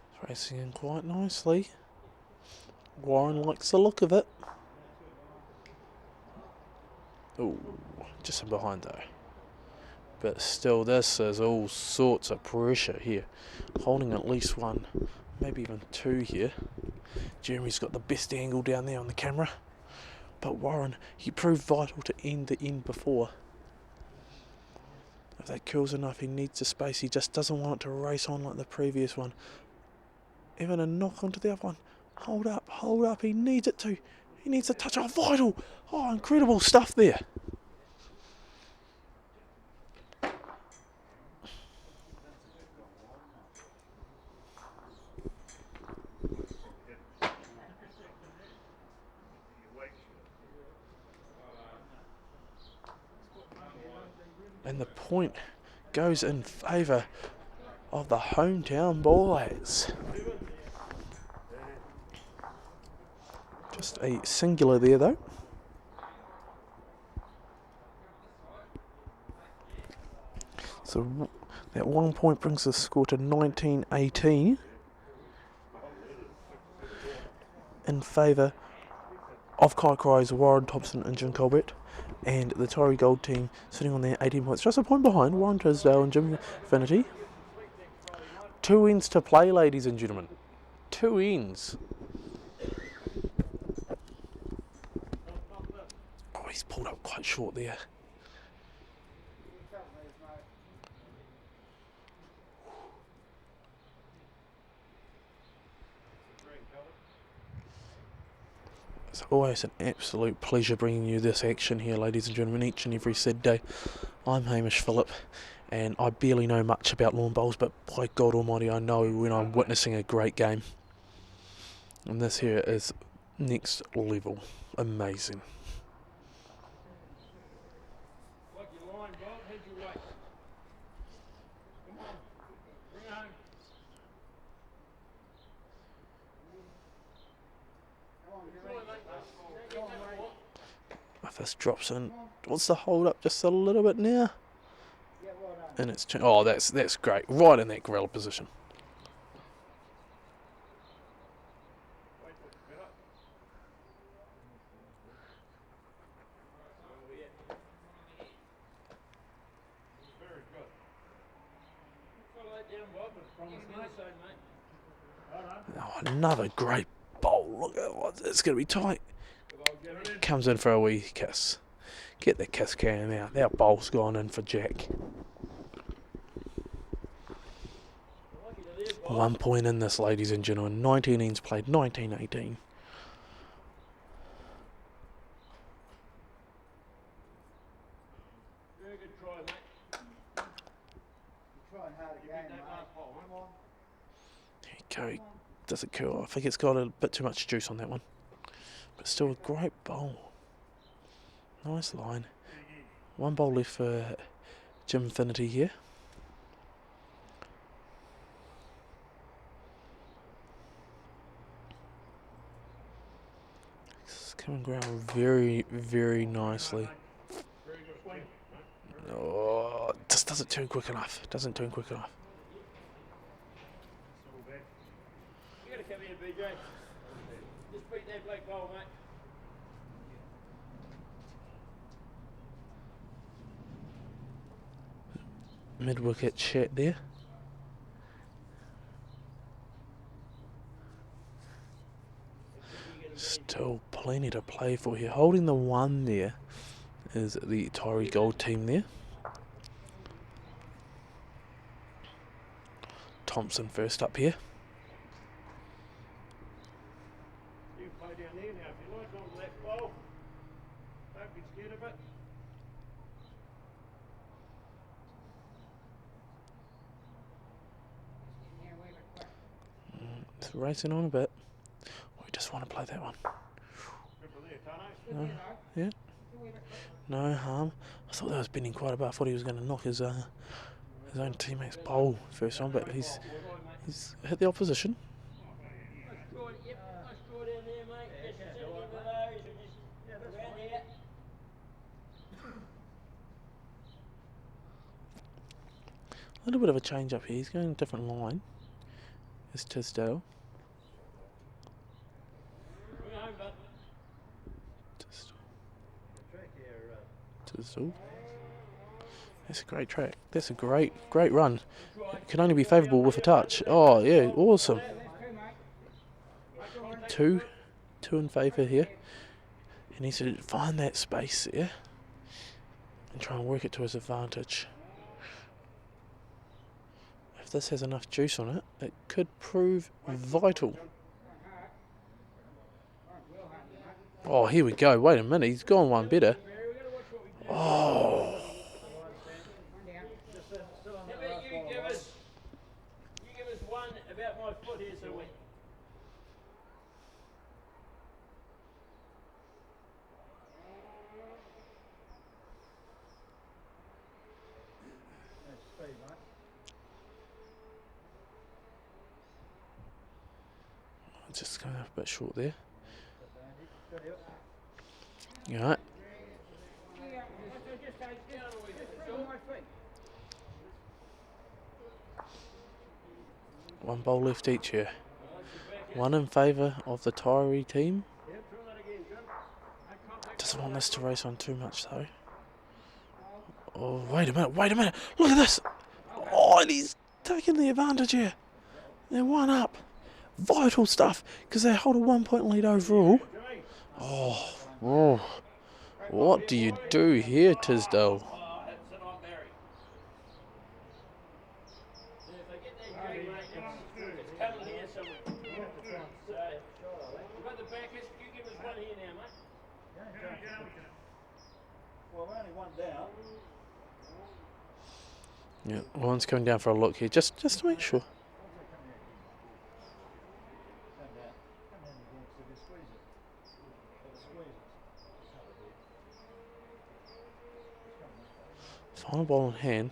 It's racing in quite nicely. Warren likes the look of it. Ooh, just in behind though. But still, this is all sorts of pressure here. Holding at least one, maybe even two here. Jeremy's got the best angle down there on the camera. But Warren, he proved vital to end the end before. If that curls enough, he needs the space. He just doesn't want it to race on like the previous one. Even a knock onto the other one. Hold up, he needs it to. He needs a touch. Oh, vital. Oh, incredible stuff there. And the point goes in favour of the hometown boys. Just a singular there though. So that 1 point brings the score to 19-18 in favour of Kaikorai's Warren Thompson and Jim Colbert, and the Taieri Gold team sitting on their 18 points, just a point behind Warren Tisdale and Jim Finity. 2 ends to play, ladies and gentlemen. 2 ends. Oh, he's pulled up quite short there. It's always an absolute pleasure bringing you this action here, ladies and gentlemen, each and every Saturday. I'm Hamish Phillip, and I barely know much about lawn bowls, but by God Almighty, I know when I'm witnessing a great game. And this here is next level. Amazing. Like your line, Bob. Head your way. Come on. Bring it home. If this drops in, wants to hold up just a little bit now. And it's oh, that's great. Right in that gorilla position. Oh, another great bowl. Look at what it's going to be tight. Comes in for a wee kiss. Get the kiss cam out. That bowl's gone in for Jack. 1 point in this, ladies and gentlemen. 19 innings played, 19-18. Very good try, mate. You're trying hard again, mate. Come on. There you go. Does it curl? I think it's got a bit too much juice on that one. But still a great bowl. Nice line. 1 bowl left for Jim Infinity here. It's coming ground very, very nicely. Oh, it just doesn't turn quick enough. Doesn't turn quick enough. You gotta come here, BJ. Just beat that black ball, mate. Mid-wicket chat there. Still plenty to play for here. Holding the 1 there is the Taieri Gold team there. Thompson first up here. You can play down there now if you like on that ball. Don't be scared of it. It's racing on a bit. We just want to play that one. No, yeah. No harm. I thought that was bending quite a bit. I thought he was going to knock his own teammate's bowl first on, but he's hit the opposition. Nice draw, yep. Nice draw down there, mate. Just sitting with those. Just around here. A little bit of a change up here. He's going a different line. It's Tisdale. Bring it home, bud. Tisdale. That's a great track. That's a great run. It can only be favourable with a touch. Oh yeah, awesome. Two in favour here. He needs to find that space there and try and work it to his advantage. If this has enough juice on it, it could prove vital. Oh, here we go. Wait a minute. He's gone one better. Oh. You give us one about my foot here, so we. Just coming up a bit short there. You alright? One bowl left each here. One in favour of the Taieri team. Doesn't want this to race on too much though. Oh, wait a minute. Look at this. Oh, and he's taking the advantage here. They're 1 up. Vital stuff because they hold a 1 point lead overall. Oh, what do you do here, Tisdale? Yeah, one's coming down for a look here, just to make sure. Final ball in hand.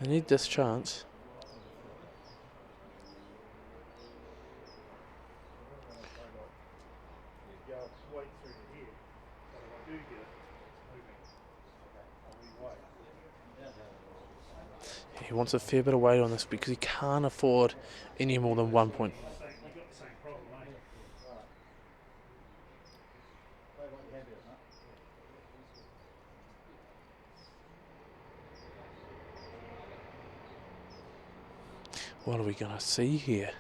They need this chance. He wants a fair bit of weight on this because he can't afford any more than 1 point. What are we going to see here?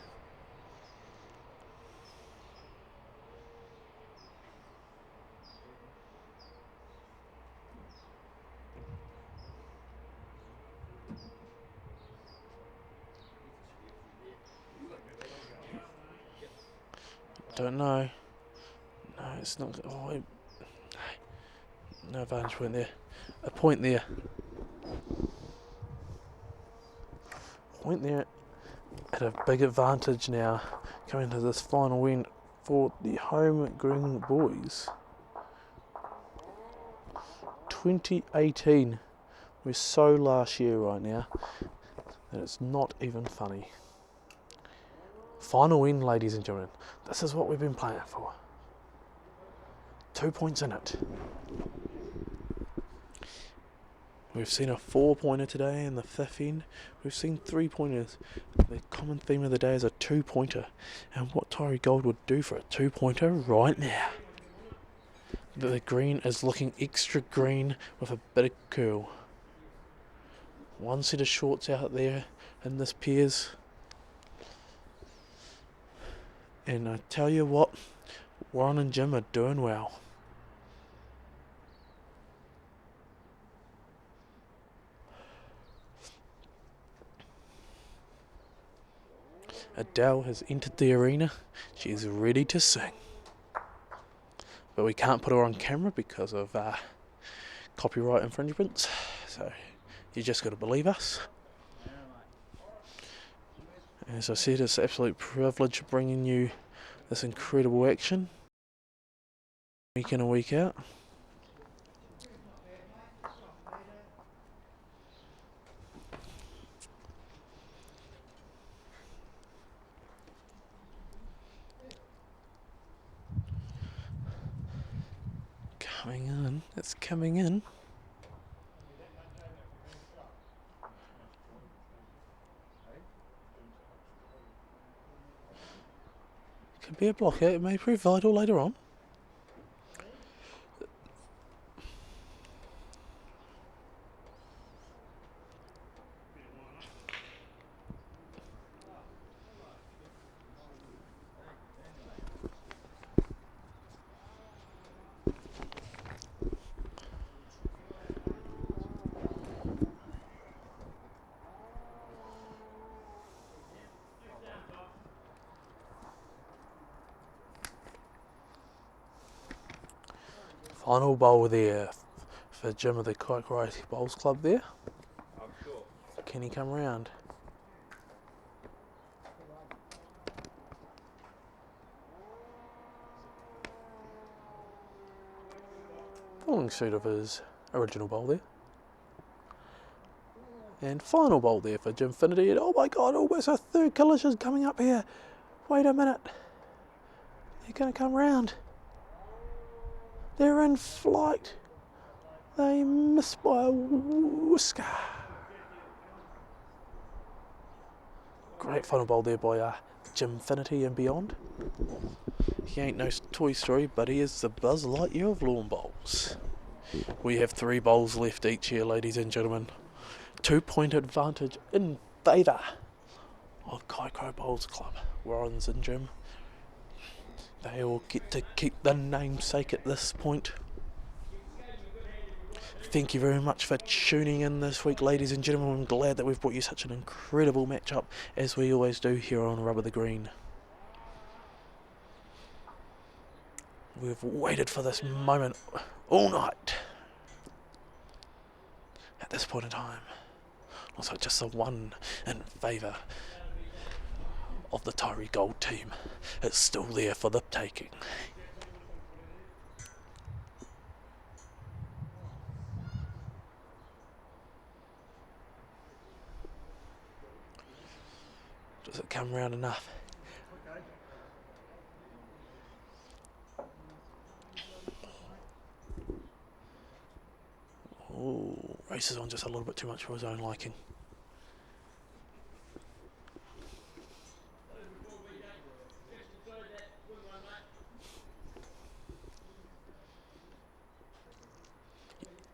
Don't know. No, it's not. Oh, no advantage point there. A point there. Point there at a big advantage now. Coming to this final win for the home green boys. 2018. We're so last year right now that it's not even funny. Final win, ladies and gentlemen. This is what we've been playing for. 2 points in it. We've seen a 4-pointer today in the fifth end. We've seen 3-pointers. The common theme of the day is a 2-pointer. And what Taieri Gold would do for a 2-pointer right now. The green is looking extra green with a bit of curl. One set of shorts out there in this pairs. And I tell you what, Warren and Jim are doing well. Adele has entered the arena. She is ready to sing. But we can't put her on camera because of copyright infringements. So you just got to believe us. As I said, it's an absolute privilege bringing you this incredible action. Week in and week out. Coming in, it's coming in. Could be a blocker, it may prove vital later on. Final bowl there for Jim of the Kaikorai Bowls Club there. Can he come round? Following suit of his original bowl there. And final bowl there for Jim Finity. And oh my god, almost a third collision coming up here. Wait a minute. They're going to come round. They're in flight. They missed by a whisker. Great final bowl there by Jimfinity and beyond. He ain't no Toy Story, but he is the Buzz Lightyear of lawn bowls. We have 3 bowls left each here, ladies and gentlemen. 2-point advantage in favour of Kaikorai Bowls Club. Warrens and Jim. They all get to keep the namesake at this point. Thank you very much for tuning in this week, ladies and gentlemen. I'm glad that we've brought you such an incredible matchup, as we always do here on Rubber the Green. We've waited for this moment all night. At this point in time, looks like just the one in favour of the Taieri Gold team. It's still there for the taking. Does it come round enough? Oh, races on just a little bit too much for his own liking.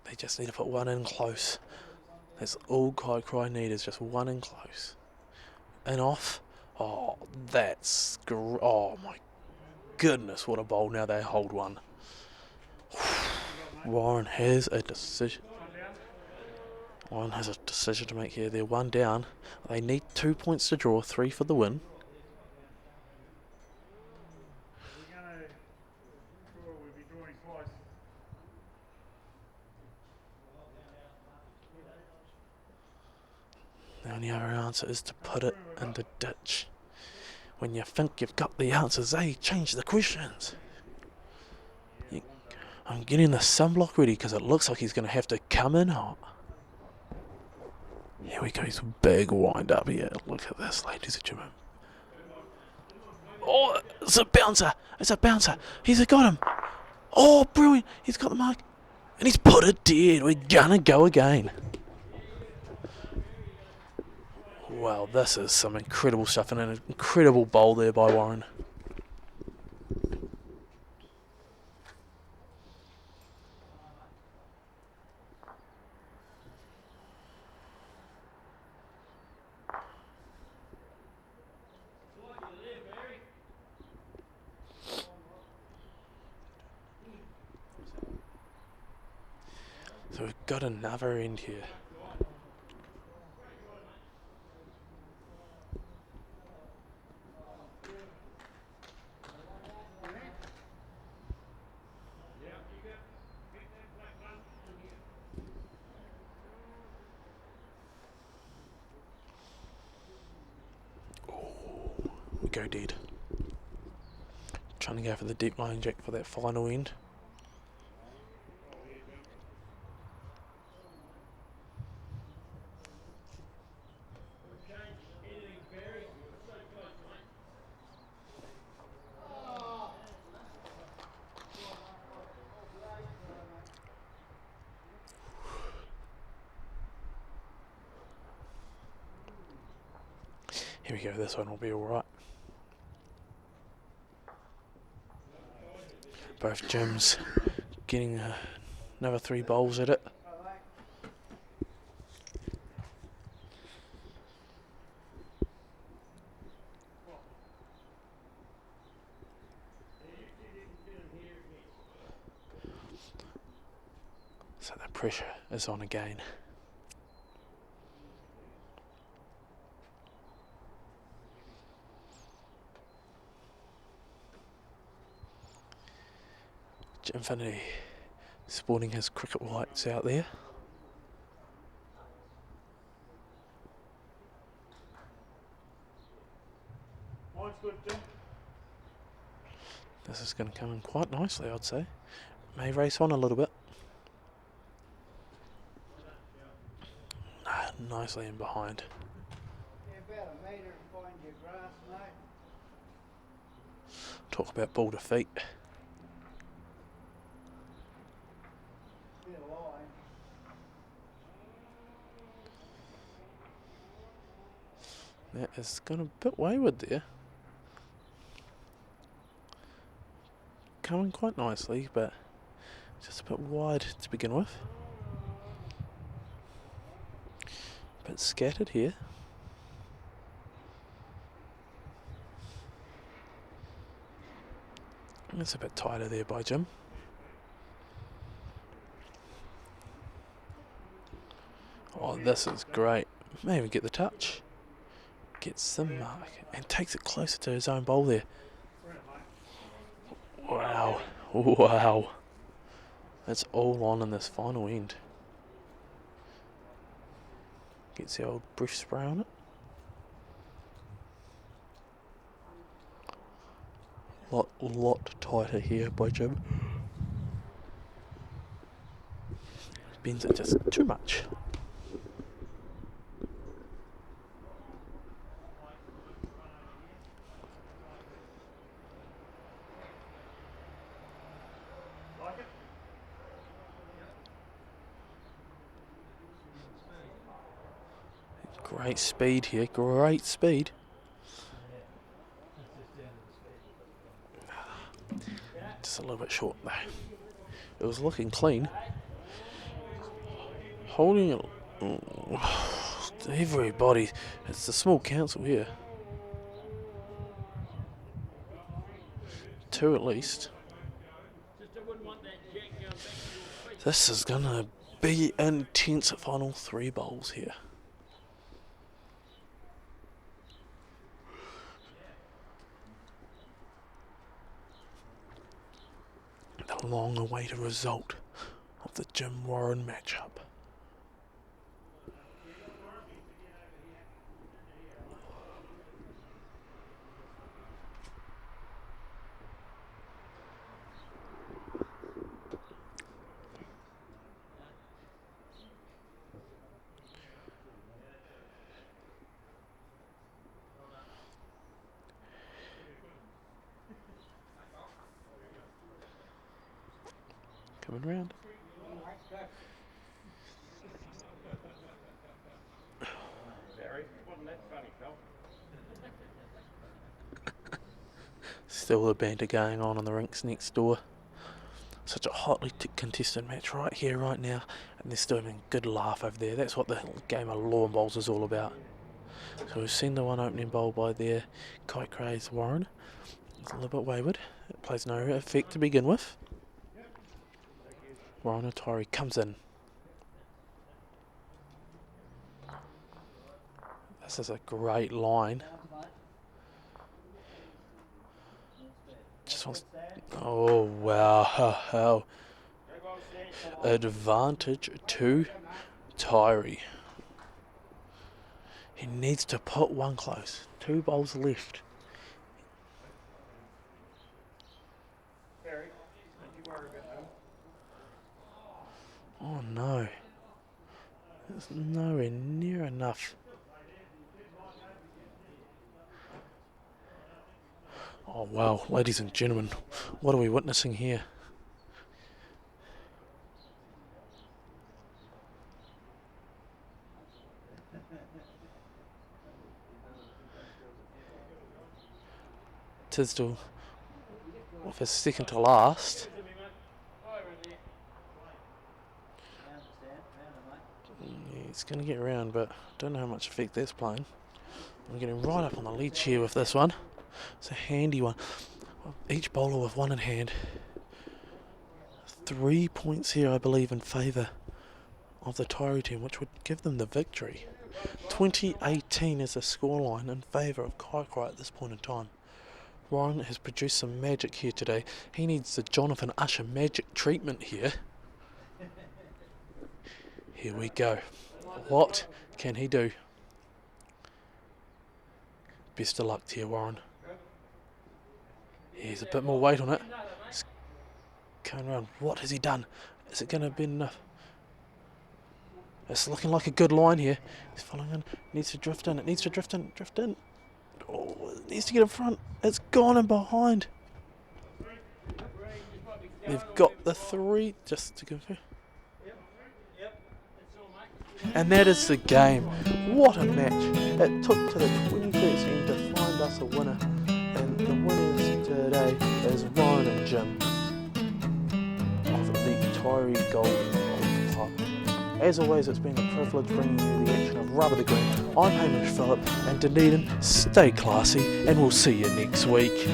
They just need to put one in close. That's all Kaikorai need, is just one in close. And off. Oh, that's oh my goodness, what a bowl. Now they hold one. Warren has a decision. Warren has a decision to make here. They're one down. They need 2 points to draw, 3 for the win. only other answer is to put it in the ditch. When you think you've got the answers, they change the questions. I'm getting the sunblock ready because it looks like he's going to have to come in hot. Here we go, he's a big wind up here. Look at this, ladies and gentlemen. Oh, it's a bouncer! It's a bouncer! He's got him! Oh, brilliant! He's got the mark. And he's put it dead. We're gonna go again. Wow, this is some incredible stuff and an incredible bowl there by Warren. So we've got another end here. We go dead. Trying to go for the deep line jack for that final end. Here we go, this one will be alright. Both gyms getting another 3 bowls at it. So the pressure is on again. Infinity sporting his cricket lights out there. This is going to come in quite nicely, I'd say. May race on a little bit. Nicely in behind. About a metre behind your grass, mate. Talk about ball defeat. Bit of line. That has gone a bit wayward there. Coming quite nicely, but just a bit wide to begin with. A bit scattered here. It's a bit tighter there by Jim. Oh, this is great. May even get the touch. Gets the mark and takes it closer to his own bowl there. Wow. Wow. That's all on in this final end. Gets the old brush spray on it. Lot tighter here by Jim. Bends it just too much. Great speed here, great speed. Just a little bit short though. It was looking clean. Holding it. Everybody. It's the small council here. 2 at least. This is gonna be intense final 3 bowls here. The long-awaited result of the Jim Warren matchup. Coming round. Barry, wasn't that funny, pal? Still the banter going on the rinks next door. Such a hotly contested match right here, right now, and they're still having a good laugh over there. That's what the game of lawn bowls is all about. So we've seen the one opening bowl by their Kaikorai's Warren. It's a little bit wayward. It plays no effect to begin with. Warren Taieri comes in. This is a great line. Just wants. Oh wow! Advantage to Taieri. He needs to put one close. 2 bowls left. Barry, don't you worry about him. Oh no. It's nowhere near enough. Oh wow, ladies and gentlemen, what are we witnessing here? Tisdall with his second to last. Yeah, he's going to get around, but don't know how much effect that's playing. I'm getting right up on the lead here with this one. It's a handy one. Each bowler with one in hand. 3 points here, I believe, in favour of the Taieri team, which would give them the victory. 2018 is the scoreline in favour of Kaikorai at this point in time. Ryan has produced some magic here today. He needs the Jonathan Usher magic treatment here. Here we go. What can he do? Best of luck to you, Warren. Here's a bit more weight on it. It's coming around. What has he done? Is it going to be enough? It's looking like a good line here. He's following in. Needs to drift in. It needs to drift in. Drift in. Oh, it needs to get in front. It's gone in behind. They've got the 3 just to confirm. And that is the game. What a match. It took to the 21st end to find us a winner. And the winners today is Ryan and Jim of the Taieri Golden Club. As always, it's been a privilege bringing you the action of Rubber the Green. I'm Hamish Phillip, and Dunedin, stay classy, and we'll see you next week.